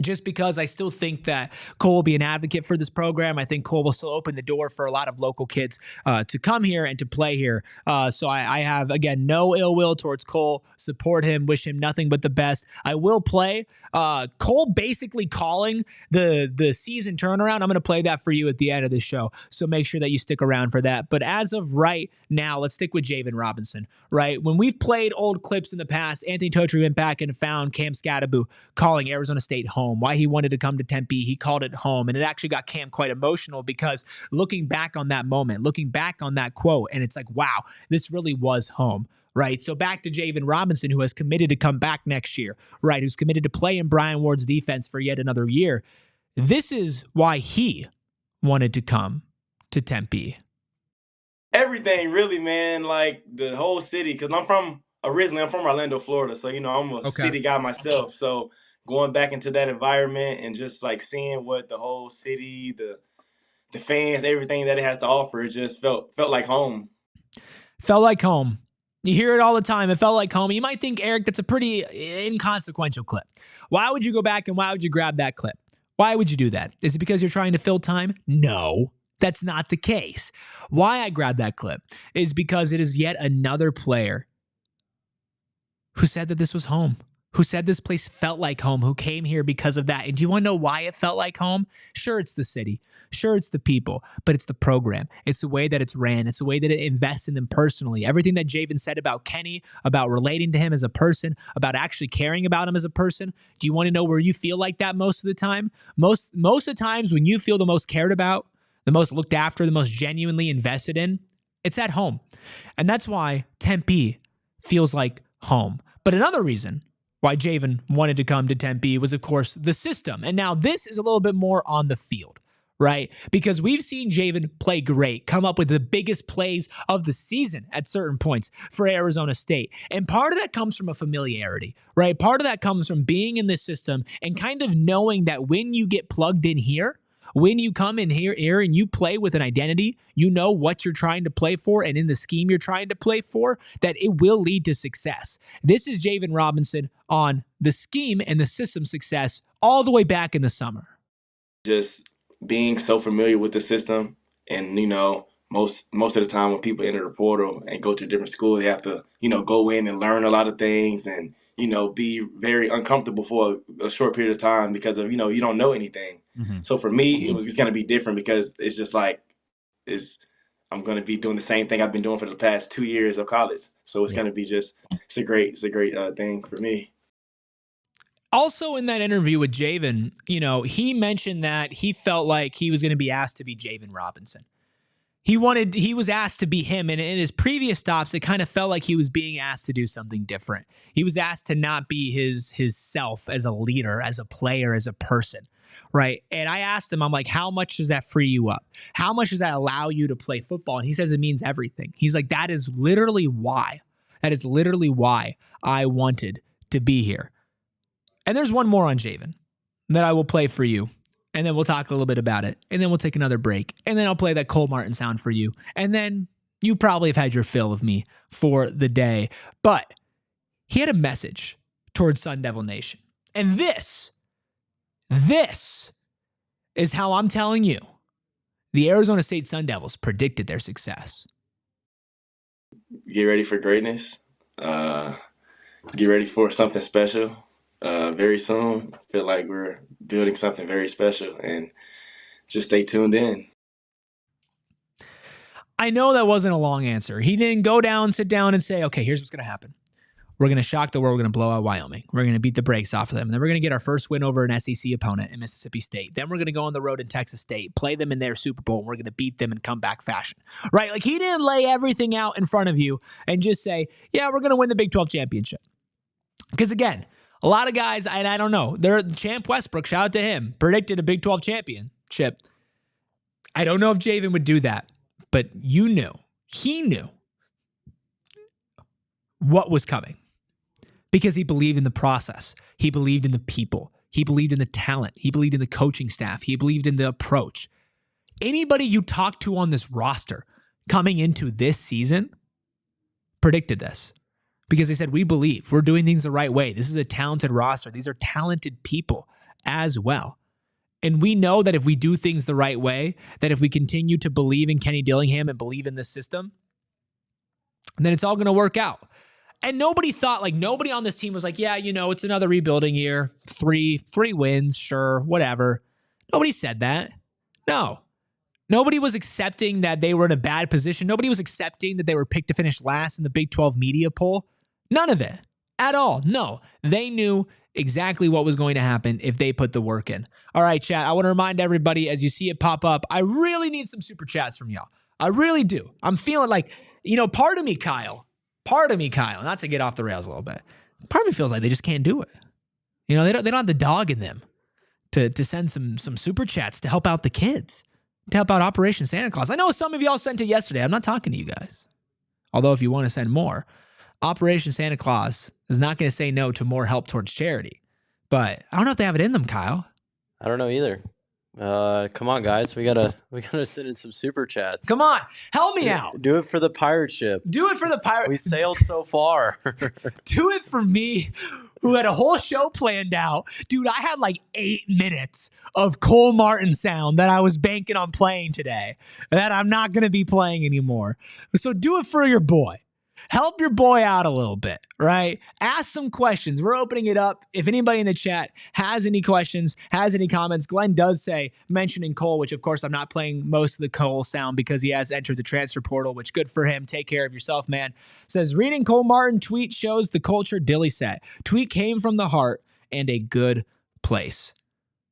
just because I still think that Cole will be an advocate for this program. I think Cole will still open the door for a lot of local kids to come here and to play here. So I have, again, no ill will towards Cole. Support him, wish him nothing but the best. I will play Cole basically calling the season turnaround. I'm going to play that for you at the end of the show, so make sure that you stick around for that. But as of right now, let's stick with Javan Robinson, right? When we've played old clips in the past, Anthony Totri went back and found Cam Scadaboo calling Arizona State home, why he wanted to come to Tempe. He called it home, and it actually got Cam quite emotional because looking back on that moment, looking back on that quote, and it's like, wow, this really was home. Right. So back to Javan Robinson, who has committed to come back next year, right? Who's committed to play in Brian Ward's defense for yet another year. This is why he wanted to come to Tempe. Everything, really, man. Like the whole city, because I'm from Orlando, Florida. So, I'm a city guy myself. So going back into that environment and just like seeing what the whole city, the fans, everything that it has to offer, it just felt like home. Felt like home. You hear it all the time. It felt like home. You might think, Eric, that's a pretty inconsequential clip. Why would you go back and why would you grab that clip? Why would you do that? Is it because you're trying to fill time? No, that's not the case. Why I grabbed that clip is because it is yet another player who said that this was home, who said this place felt like home, who came here because of that. And do you want to know why it felt like home? Sure, it's the city. Sure, it's the people, but it's the program. It's the way that it's ran. It's the way that it invests in them personally. Everything that Javan said about Kenny, about relating to him as a person, about actually caring about him as a person. Do you want to know where you feel like that most of the time? Most of the times when you feel the most cared about, the most looked after, the most genuinely invested in, it's at home. And that's why Tempe feels like home. But another reason why Javan wanted to come to Tempe was, of course, the system. And now this is a little bit more on the field, right? Because we've seen Javan play great, come up with the biggest plays of the season at certain points for Arizona State. And part of that comes from a familiarity, right? Part of that comes from being in this system and kind of knowing that when you get plugged in here, when you come in here and you play with an identity, you know what you're trying to play for, and in the scheme you're trying to play for, that it will lead to success. This is Javan Robinson on the scheme and the system success all the way back in the summer. Just being so familiar with the system, and most of the time when people enter the portal and go to a different school, they have to go in and learn a lot of things and be very uncomfortable for a short period of time because of you don't know anything. Mm-hmm. So for me, it's going to be different because it's just like I'm going to be doing the same thing I've been doing for the past 2 years of college. So it's going to be it's a great thing for me. Also in that interview with Javan, he mentioned that he felt like he was going to be asked to be Javan Robinson. He was asked to be him, and in his previous stops, it kind of felt like he was being asked to do something different. He was asked to not be his self as a leader, as a player, as a person, right? And I asked him, I'm like, how much does that free you up? How much does that allow you to play football? And he says it means everything. He's like, that is literally why I wanted to be here. And there's one more on Javan that I will play for you. And then we'll talk a little bit about it. And then we'll take another break. And then I'll play that Cole Martin sound for you. And then you probably have had your fill of me for the day. But he had a message towards Sun Devil Nation. And this is how I'm telling you the Arizona State Sun Devils predicted their success. Get ready for greatness. Get ready for something special. Very soon. I feel like we're building something very special, and just stay tuned in. I know that wasn't a long answer. He didn't sit down and say, okay, here's what's going to happen. We're going to shock the world. We're going to blow out Wyoming. We're going to beat the brakes off of them. And then we're going to get our first win over an SEC opponent in Mississippi State. Then we're going to go on the road in Texas State, play them in their Super Bowl, and we're going to beat them in comeback fashion. Right? Like, he didn't lay everything out in front of you and just say, yeah, we're going to win the Big 12 championship. Because again, a lot of guys, and I don't know, Champ Westbrook, shout out to him, predicted a Big 12 championship. I don't know if Javan would do that, but he knew what was coming because he believed in the process. He believed in the people. He believed in the talent. He believed in the coaching staff. He believed in the approach. Anybody you talk to on this roster coming into this season predicted this. Because they said, we believe we're doing things the right way. This is a talented roster. These are talented people. as well. And we know that if we do things the right way, that if we continue to believe in Kenny Dillingham and believe in this system, then it's all going to work out. And nobody on this team was like, yeah, it's another rebuilding year. Three wins, sure, whatever. Nobody said that. No. Nobody was accepting that they were in a bad position. Nobody was accepting that they were picked to finish last in the Big 12 media poll. None of it at all. No, they knew exactly what was going to happen if they put the work in. All right, chat. I want to remind everybody as you see it pop up, I really need some super chats from y'all. I really do. I'm feeling like, part of me, Kyle, not to get off the rails a little bit, part of me feels like they just can't do it. They don't have the dog in them to send some super chats to help out the kids, to help out Operation Santa Claus. I know some of y'all sent it yesterday. I'm not talking to you guys. Although if you want to send more, Operation Santa Claus is not going to say no to more help towards charity. But I don't know if they have it in them, Kyle. I don't know either. Come on, guys. We gotta send in some super chats. Come on, help me out. Do it for the pirate ship. Do it for the pirate. We sailed so far. Do it for me, who had a whole show planned out. Dude, I had like 8 minutes of Cole Martin sound that I was banking on playing today that I'm not going to be playing anymore. So do it for your boy. Help your boy out a little bit, right? Ask some questions. We're opening it up. If anybody in the chat has any questions, has any comments, Glenn does say, mentioning Cole, which of course I'm not playing most of the Cole sound because he has entered the transfer portal, which good for him. Take care of yourself, man. Says, reading Cole Martin tweet shows the culture Dilly set. Tweet came from the heart and a good place.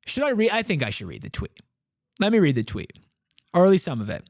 Should I read? I think I should read the tweet. Let me read the tweet, or at least some of it.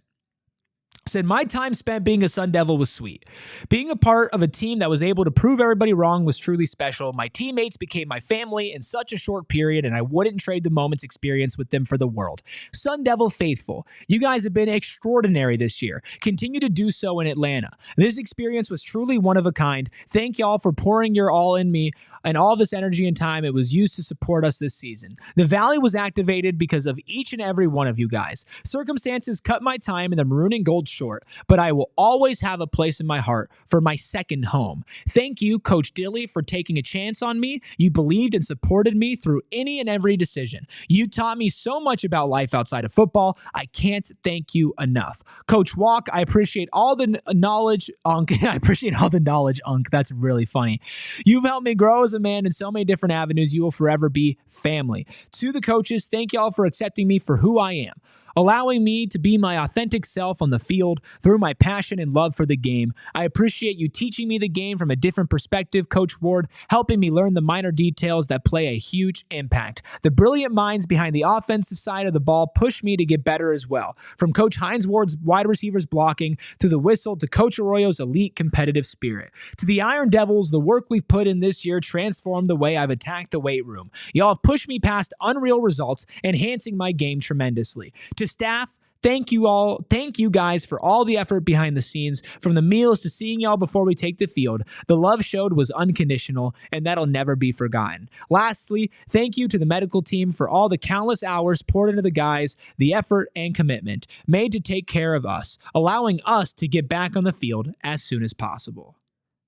Said, my time spent being a Sun Devil was sweet. Being a part of a team that was able to prove everybody wrong was truly special. My teammates became my family in such a short period, and I wouldn't trade the moment's experience with them for the world. Sun Devil faithful, you guys have been extraordinary this year. Continue to do so in Atlanta. This experience was truly one of a kind. Thank y'all for pouring your all in me and all this energy and time it was used to support us this season. The Valley was activated because of each and every one of you guys. Circumstances cut my time in the maroon and gold short, but I will always have a place in my heart for my second home. Thank you, Coach Dilly, for taking a chance on me. You believed and supported me through any and every decision. You taught me so much about life outside of football. I can't thank you enough. Coach Walk, I appreciate all the knowledge, Unc. I appreciate all the knowledge, Unc. That's really funny. You've helped me grow as a man in so many different avenues. You will forever be family. To the coaches, thank y'all for accepting me for who I am, allowing me to be my authentic self on the field through my passion and love for the game. I appreciate you teaching me the game from a different perspective, Coach Ward, helping me learn the minor details that play a huge impact. The brilliant minds behind the offensive side of the ball push me to get better as well. From Coach Hines Ward's wide receivers blocking, to the whistle, to Coach Arroyo's elite competitive spirit. To the Iron Devils, the work we've put in this year transformed the way I've attacked the weight room. Y'all have pushed me past unreal results, enhancing my game tremendously. To staff, thank you all. Thank you guys for all the effort behind the scenes, from the meals to seeing y'all before we take the field. The love showed was unconditional, and that'll never be forgotten. Lastly, thank you to the medical team for all the countless hours poured into the guys, the effort and commitment made to take care of us, allowing us to get back on the field as soon as possible.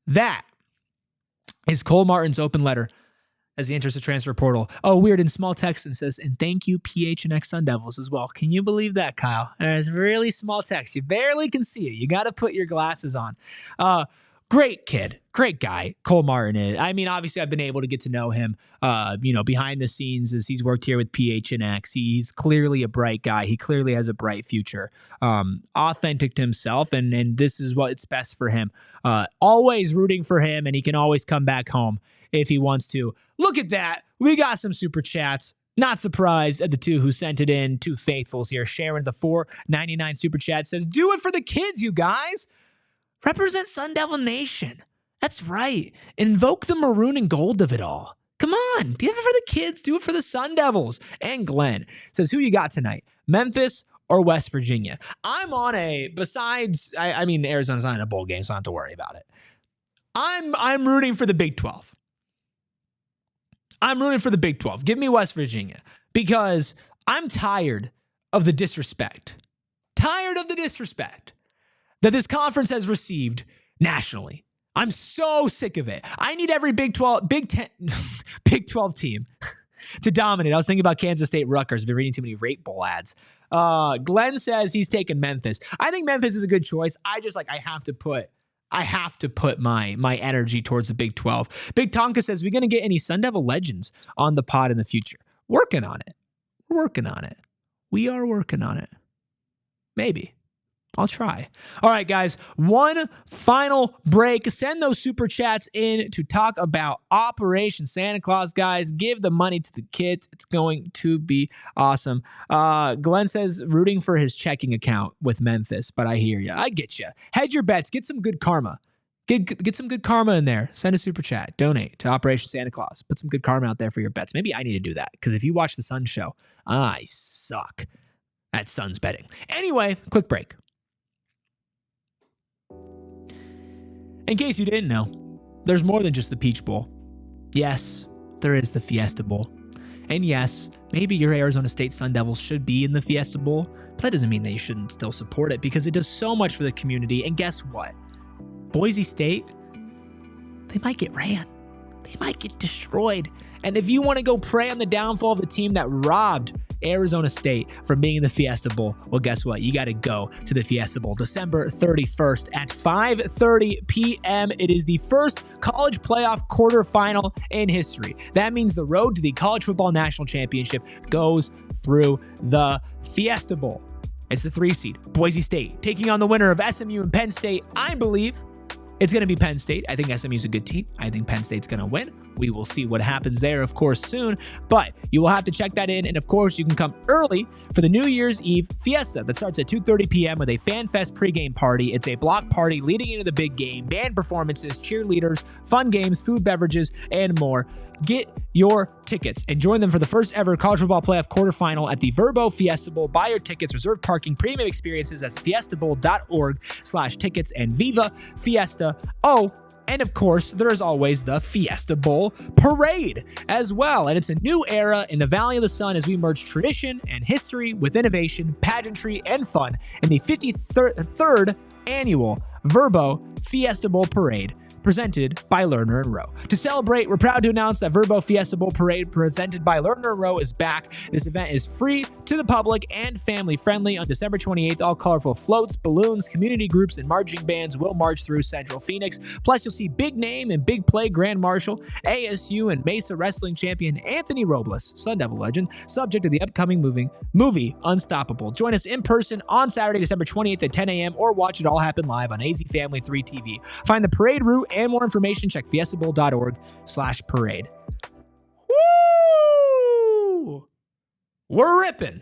That is Cole Martin's open letter as he enters the transfer portal. Oh, weird, in small text, and says, and thank you, PHNX Sun Devils as well. Can you believe that, Kyle? There's really small text. You barely can see it. You got to put your glasses on. Great kid. Great guy, Cole Martin is. I mean, obviously, I've been able to get to know him, behind the scenes as he's worked here with PHNX. He's clearly a bright guy. He clearly has a bright future. Authentic to himself, and this is what's best for him. Always rooting for him, and he can always come back home if he wants to. Look at that. We got some super chats. Not surprised at the two who sent it in. Two faithfuls here. Sharon, the $4.99 super chat, says, do it for the kids, you guys. Represent Sun Devil Nation. That's right. Invoke the maroon and gold of it all. Come on. Do it for the kids. Do it for the Sun Devils. And Glenn says, who you got tonight? Memphis or West Virginia? I'm on Arizona's not in a bowl game, so I don't have to worry about it. I'm rooting for the Big 12. I'm rooting for the Big 12. Give me West Virginia, because I'm tired of the disrespect. Tired of the disrespect that this conference has received nationally. I'm so sick of it. I need every Big 12 team to dominate. I was thinking about Kansas State Rutgers. I've been reading too many Rate Bowl ads. Glenn says he's taking Memphis. I think Memphis is a good choice. I have to put my energy towards the Big 12. Big Tonka says, we're going to get any Sun Devil legends on the pod in the future. Working on it. We're working on it. We are working on it. Maybe. I'll try. All right, guys. One final break. Send those super chats in to talk about Operation Santa Claus, guys. Give the money to the kids. It's going to be awesome. Glenn says rooting for his checking account with Memphis, but I hear you. I get you. Hedge your bets. Get some good karma. Get some good karma in there. Send a super chat. Donate to Operation Santa Claus. Put some good karma out there for your bets. Maybe I need to do that because if you watch the Sun show, I suck at Suns betting. Anyway, quick break. In case you didn't know, there's more than just the Peach Bowl. Yes, there is the Fiesta Bowl. And yes, maybe your Arizona State Sun Devils should be in the Fiesta Bowl, but that doesn't mean that you shouldn't still support it because it does so much for the community. And guess what? Boise State, they might get ran. They might get destroyed. And if you want to go prey on the downfall of the team that robbed Arizona State from being in the Fiesta Bowl, well, guess what? You got to go to the Fiesta Bowl December 31st at 5:30 p.m. It is the first college playoff quarterfinal in history. That means the road to the College Football National Championship goes through the Fiesta Bowl. It's the 3 seed, Boise State, taking on the winner of SMU and Penn State. I believe it's going to be Penn State. I think SMU's a good team. I think Penn State's going to win. We will see what happens there, of course, soon. But you will have to check that in. And, of course, you can come early for the New Year's Eve Fiesta that starts at 2:30 p.m. with a Fan Fest pregame party. It's a block party leading into the big game, band performances, cheerleaders, fun games, food, beverages, and more. Get your tickets and join them for the first ever College Football Playoff quarterfinal at the Verbo Fiesta Bowl. Buy your tickets, reserve parking, premium experiences. That's fiestabowl.org/tickets and Viva Fiesta. Oh, and of course, there is always the Fiesta Bowl Parade as well. And it's a new era in the Valley of the Sun as we merge tradition and history with innovation, pageantry, and fun in the 53rd annual Verbo Fiesta Bowl Parade, presented by Lerner & Rowe. To celebrate, we're proud to announce that Verbo Fiesta Bowl Parade, presented by Lerner & Rowe, is back. This event is free to the public and family-friendly. On December 28th, all colorful floats, balloons, community groups, and marching bands will march through Central Phoenix. Plus, you'll see big name and big play Grand Marshal, ASU and Mesa Wrestling champion Anthony Robles, Sun Devil legend, subject to the upcoming movie Unstoppable. Join us in person on Saturday, December 28th at 10 a.m. or watch it all happen live on AZ Family 3 TV. Find the parade route and more information, check fiestabowl.org/parade. Woo! We're ripping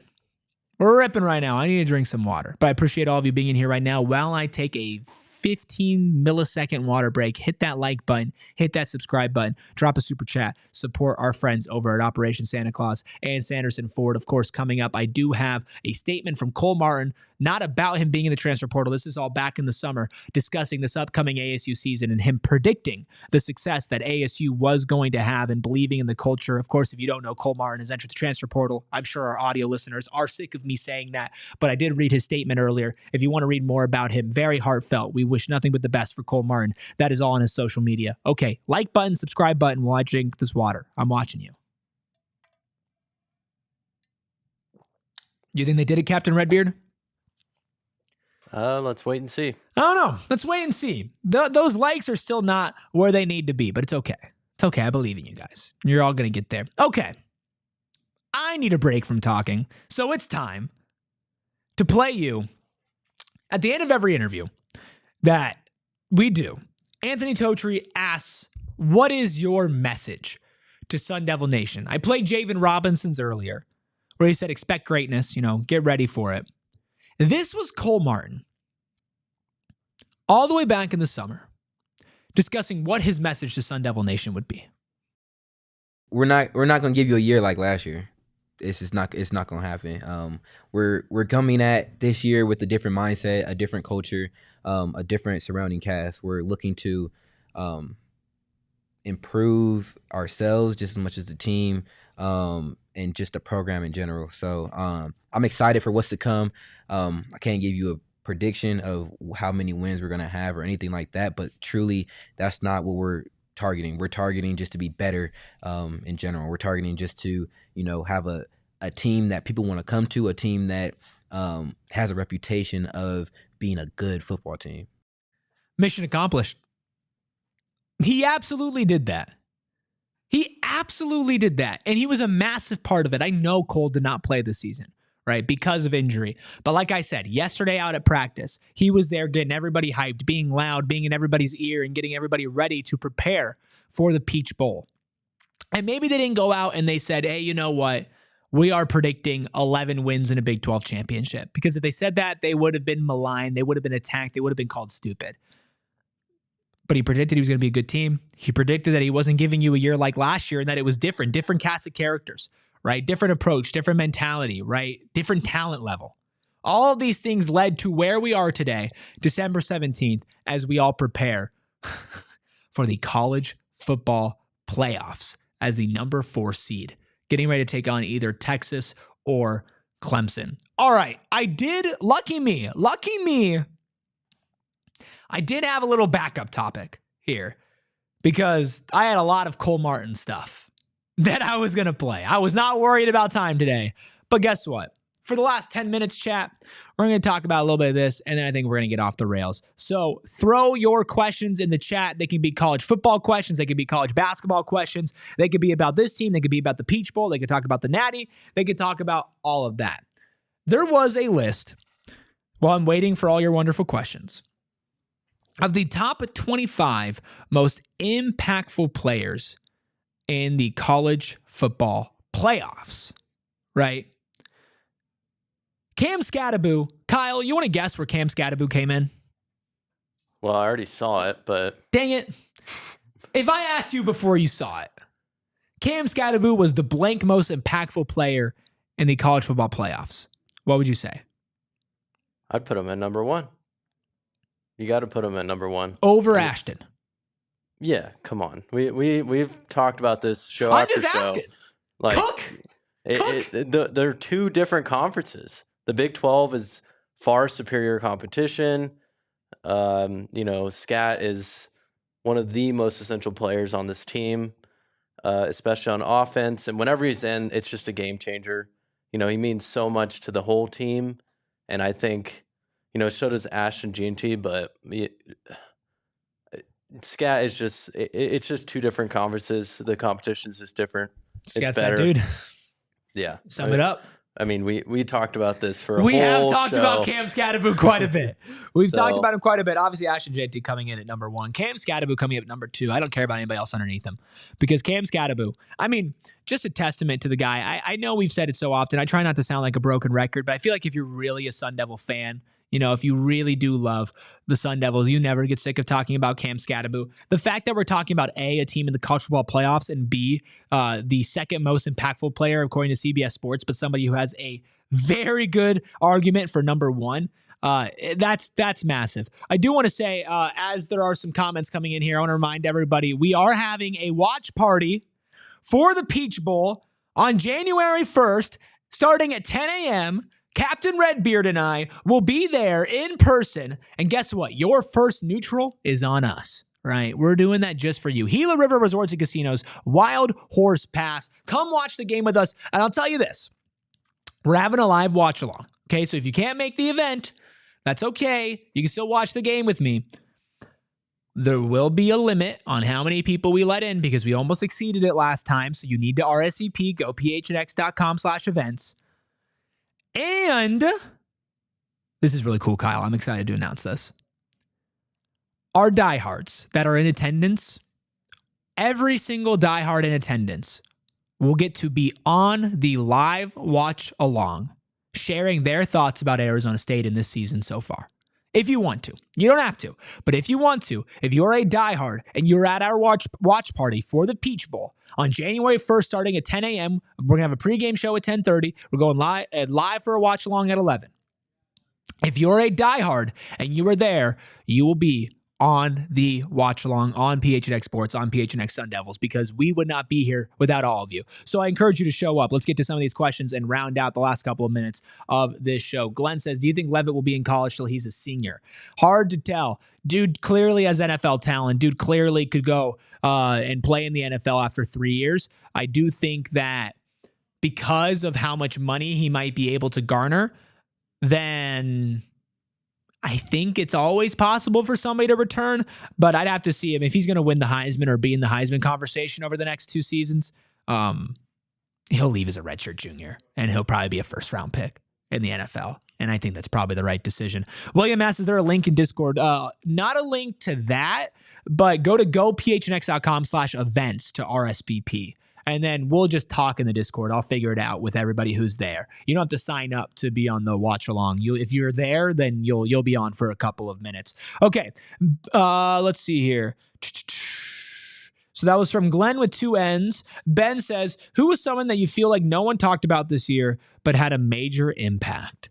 right now. I need to drink some water, but I appreciate all of you being in here right now while I take a 15 millisecond water break. Hit that like button, hit that subscribe button, drop a super chat, support our friends over at Operation Santa Claus and Sanderson Ford. Of course, coming up, I do have a statement from Cole Martin, not about him being in the transfer portal. This is all back in the summer, discussing this upcoming ASU season and him predicting the success that ASU was going to have and believing in the culture. Of course, if you don't know, Cole Martin has entered the transfer portal. I'm sure our audio listeners are sick of me saying that, but I did read his statement earlier. If you want to read more about him, very heartfelt. We wish nothing but the best for Cole Martin. That is all on his social media. Okay, like button, subscribe button while I drink this water. I'm watching you. You think they did it, Captain Redbeard? Let's wait and see. I don't know. Let's wait and see. Those likes are still not where they need to be, but it's okay. It's okay. I believe in you guys. You're all going to get there. Okay. I need a break from talking, so it's time to play you, at the end of every interview that we do, Anthony Totri asks, what is your message to Sun Devil Nation? I played Javan Robinson's earlier, where he said, expect greatness, get ready for it. This was Cole Martin, all the way back in the summer, discussing what his message to Sun Devil Nation would be. We're not going to give you a year like last year. It's not going to happen. We're coming at this year with a different mindset, a different culture, a different surrounding cast. We're looking to improve ourselves just as much as the team, and just the program in general. So I'm excited for what's to come. I can't give you a prediction of how many wins we're going to have or anything like that, but truly that's not what we're targeting. We're targeting just to be better in general. We're targeting just to, have a team that people want to come to, a team that has a reputation of being a good football team. Mission accomplished. He absolutely did that. He absolutely did that. And he was a massive part of it. I know Cole did not play this season, right, because of injury. But like I said, yesterday out at practice, he was there getting everybody hyped, being loud, being in everybody's ear, and getting everybody ready to prepare for the Peach Bowl. And maybe they didn't go out and they said, hey, you know what? We are predicting 11 wins in a Big 12 championship. Because if they said that, they would have been maligned. They would have been attacked. They would have been called stupid. But he predicted he was going to be a good team. He predicted that he wasn't giving you a year like last year and that it was different cast of characters, right? Different approach, different mentality, right? Different talent level. All of these things led to where we are today, December 17th, as we all prepare for the college football playoffs as the number 4 seed, getting ready to take on either Texas or Clemson. All right, lucky me, I did have a little backup topic here because I had a lot of Cole Martin stuff that I was going to play. I was not worried about time today, but guess what? For the last 10 minutes, chat, we're going to talk about a little bit of this, and then I think we're going to get off the rails. So throw your questions in the chat. They can be college football questions. They could be college basketball questions. They could be about this team. They could be about the Peach Bowl. They could talk about the Natty. They could talk about all of that. There was a list, while I'm waiting for all your wonderful questions, of the top 25 most impactful players in the college football playoffs, right? Cam Skattebo. Kyle, you want to guess where Cam Skattebo came in? Well, I already saw it, but... Dang it. If I asked you before you saw it, Cam Skattebo was the blank most impactful player in the college football playoffs, what would you say? I'd put him at number 1. You got to put him at number 1. Over Ashton. Yeah, come on. We've talked about this show I'm after just show. asking. Like, Cook. They're 2 different conferences. The Big 12 is far superior competition. Scat is one of the most essential players on this team, especially on offense. And whenever he's in, it's just a game changer. He means so much to the whole team. And I think, so does Ashton G&T, but Scat is just, it's just 2 different conferences. The competition's just different. Scat's it's better. that dude. Yeah. Sum it up. I mean, we talked about this for a whole We have talked show. about Cam Skattebo quite a bit. We've talked about him quite a bit. Obviously, Ashton JT coming in at number 1. Cam Skattebo coming up at number 2. I don't care about anybody else underneath him because Cam Skattebo, I mean, just a testament to the guy. I know we've said it so often. I try not to sound like a broken record, but I feel like if you're really a Sun Devil fan, if you really do love the Sun Devils, you never get sick of talking about Cam Skattebo. The fact that we're talking about A, a team in the college football playoffs, and B, the second most impactful player according to CBS Sports, but somebody who has a very good argument for number 1. That's massive. I do want to say, as there are some comments coming in here, I want to remind everybody we are having a watch party for the Peach Bowl on January 1st, starting at 10 a.m., Captain Redbeard and I will be there in person. And guess what? Your first neutral is on us, right? We're doing that just for you. Gila River Resorts and Casinos, Wild Horse Pass. Come watch the game with us. And I'll tell you this, we're having a live watch along. Okay, so if you can't make the event, that's okay. You can still watch the game with me. There will be a limit on how many people we let in because we almost exceeded it last time. So you need to RSVP, go phnx.com/events. And this is really cool, Kyle. I'm excited to announce this. Our diehards that are in attendance, every single diehard in attendance will get to be on the live watch along, sharing their thoughts about Arizona State in this season so far. If you want to. You don't have to. But if you want to, if you're a diehard and you're at our watch party for the Peach Bowl on January 1st starting at 10 a.m., we're going to have a pregame show at 10:30. We're going live for a watch along at 11. If you're a diehard and you are there, you will be on the watch along on PHNX Sports, on PHNX Sun Devils, because we would not be here without all of you. So I encourage you to show up. Let's get to some of these questions and round out the last couple of minutes of this show. Glenn says, do you think Levitt will be in college till he's a senior? Hard to tell. Dude clearly has NFL talent. Dude clearly could go and play in the NFL after 3 years. I do think that because of how much money he might be able to garner, then I think it's always possible for somebody to return, but I'd have to see him. If he's going to win the Heisman or be in the Heisman conversation over the next 2 seasons, he'll leave as a redshirt junior, and he'll probably be a first-round pick in the NFL, and I think that's probably the right decision. William asks, is there a link in Discord? Not a link to that, but go to gophnx.com/events to RSVP. And then we'll just talk in the Discord. I'll figure it out with everybody who's there. You don't have to sign up to be on the watch along. If you're there, then you'll be on for a couple of minutes. Okay, let's see here. So that was from Glenn with 2 N's. Ben says, who was someone that you feel like no one talked about this year but had a major impact?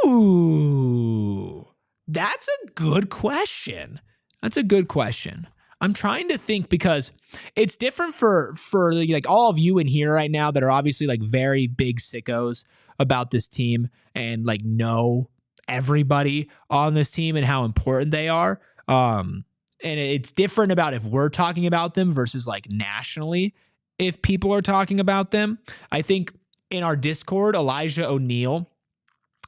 Ooh, that's a good question. I'm trying to think, because it's different for like all of you in here right now that are obviously like very big sickos about this team and like know everybody on this team and how important they are. And it's different about if we're talking about them versus like nationally if people are talking about them. I think in our Discord, Elijah O'Neal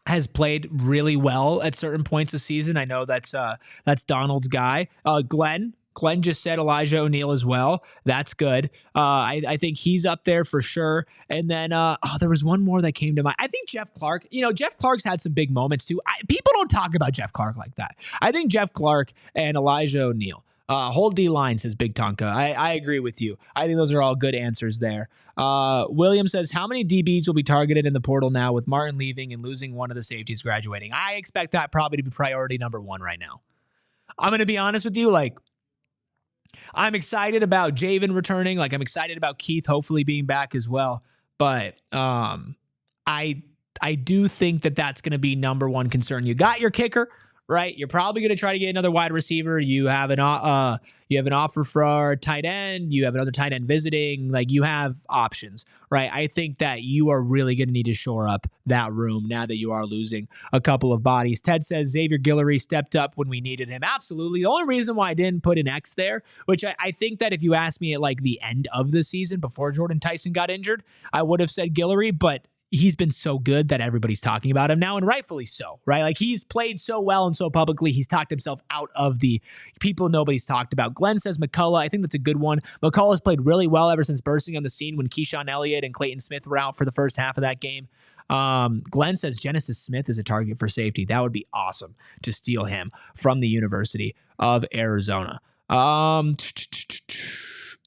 has played really well at certain points of season. I know that's Donald's guy. Glenn just said Elijah O'Neal as well. That's good. I think he's up there for sure. And then there was one more that came to mind. I think Jeff Clark. Jeff Clark's had some big moments too. People don't talk about Jeff Clark like that. I think Jeff Clark and Elijah O'Neal. Whole D line, says Big Tonka. I agree with you. I think those are all good answers there. William says, how many DBs will be targeted in the portal now with Martin leaving and losing one of the safeties graduating? I expect that probably to be priority number 1 right now. I'm going to be honest with you. Like, I'm excited about Javan returning. Like, I'm excited about Keith hopefully being back as well. But I do think that that's going to be number 1 concern. You got your kicker, right? You're probably going to try to get another wide receiver. You have an offer for a tight end. You have another tight end visiting. Like, you have options, right? I think that you are really going to need to shore up that room now that you are losing a couple of bodies. Ted says Xavier Guillory stepped up when we needed him. Absolutely. The only reason why I didn't put an X there, which I think that if you asked me at like the end of the season before Jordan Tyson got injured, I would have said Guillory, but he's been so good that everybody's talking about him now, and rightfully so, right? Like, he's played so well and so publicly. He's talked himself out of the people nobody's talked about. Glenn says McCullough. I think that's a good one. McCullough's played really well ever since bursting on the scene when Keyshawn Elliott and Clayton Smith were out for the first half of that game. Glenn says Genesis Smith is a target for safety. That would be awesome to steal him from the University of Arizona.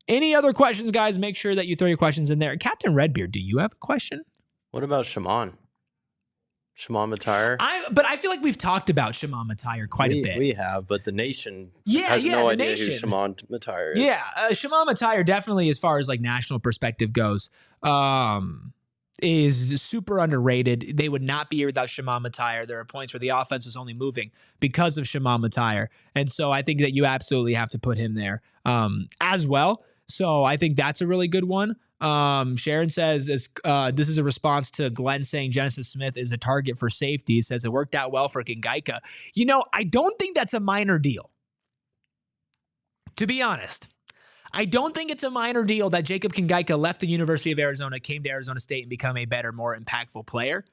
Any other questions, guys? Make sure that you throw your questions in there. Captain Redbeard, do you have a question? What about Shimon Matire? But I feel like we've talked about Shimon Matire quite a bit. We have, but the nation has no idea who Shimon Matire is. Yeah, Shimon Matire definitely, as far as like national perspective goes, is super underrated. They would not be here without Shimon Matire. There are points where the offense was only moving because of Shimon Matire. And so I think that you absolutely have to put him there as well. So I think that's a really good one. Sharon says this is a response to Glenn saying Genesis Smith is a target for safety. He says it worked out well for Kingaika. I don't think that's a minor deal. To be honest, I don't think it's a minor deal that Jacob Kingaika left the University of Arizona, came to Arizona State, and become a better, more impactful player.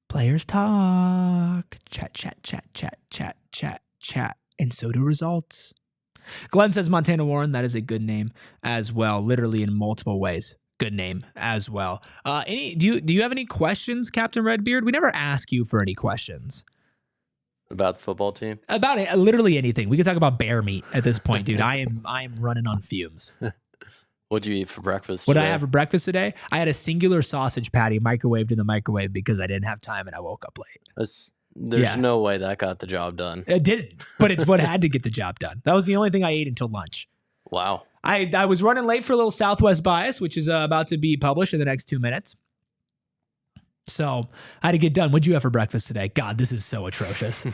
Players talk. Chat, chat, chat, chat, chat, chat, chat. And so do results. Glenn says Montana Warren. That is a good name as well, literally in multiple ways. Good name as well. Do you have any questions, Captain Redbeard? We never ask you for any questions. About the football team? About it, literally anything. We could talk about bear meat at this point, dude. I am running on fumes. What'd you eat for breakfast today? What I have for breakfast today? I had a singular sausage patty microwaved in the microwave because I didn't have time and I woke up late. There's no way that got the job done. It didn't, but it's what had to get the job done. That was the only thing I ate until lunch. Wow. I was running late for a little Southwest Bias, which is about to be published in the next 2 minutes. So I had to get done. What'd you have for breakfast today? God, this is so atrocious.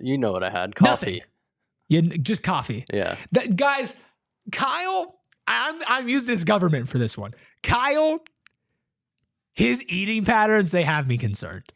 You know what I had? Coffee. Just coffee. Yeah. Guys, Kyle, I'm using this government for this one. Kyle, his eating patterns, they have me concerned.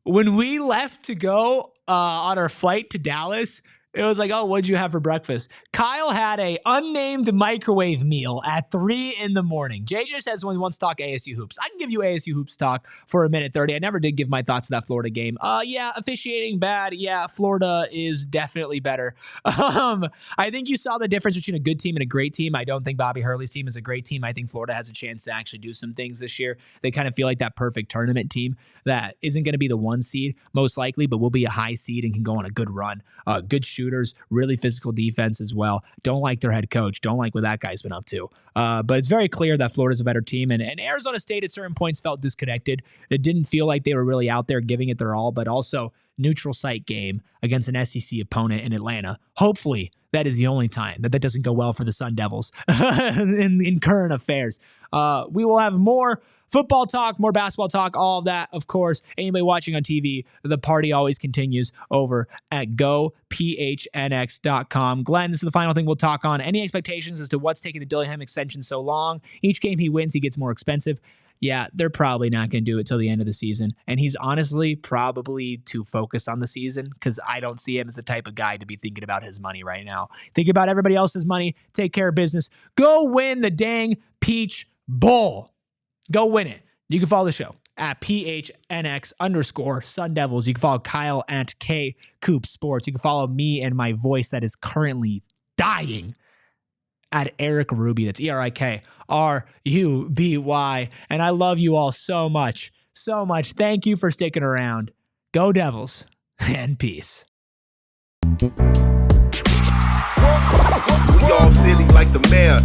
When we left to go on our flight to Dallas, it was like, oh, what'd you have for breakfast? Kyle had a unnamed microwave meal at 3 a.m. JJ says when he wants to talk ASU hoops. I can give you ASU hoops talk for 1:30. I never did give my thoughts to that Florida game. Yeah, officiating bad. Yeah, Florida is definitely better. I think you saw the difference between a good team and a great team. I don't think Bobby Hurley's team is a great team. I think Florida has a chance to actually do some things this year. They kind of feel like that perfect tournament team that isn't going to be the 1 seed most likely, but will be a high seed and can go on a good run. Good shooters, really physical defense as well. Don't like their head coach. Don't like what that guy's been up to. But it's very clear that Florida's a better team. And Arizona State at certain points felt disconnected. It didn't feel like they were really out there giving it their all, but also neutral site game against an SEC opponent in Atlanta. Hopefully that is the only time that doesn't go well for the Sun Devils in current affairs. We will have more football talk, more basketball talk, all of that, of course. Anybody watching on TV, the party always continues over at gophnx.com. Glenn, this is the final thing we'll talk on. Any expectations as to what's taking the Dillingham extension so long? Each game he wins, he gets more expensive. Yeah, they're probably not going to do it till the end of the season. And he's honestly probably too focused on the season because I don't see him as the type of guy to be thinking about his money right now. Think about everybody else's money. Take care of business. Go win the dang Peach Bowl. Go win it. You can follow the show at PHNX_Sun Devils. You can follow Kyle at KCoop Sports. You can follow me and my voice that is currently dying at Eric Ruby. That's ERIKRUBY. And I love you all so much. So much. Thank you for sticking around. Go Devils and peace. We all silly like the mayor.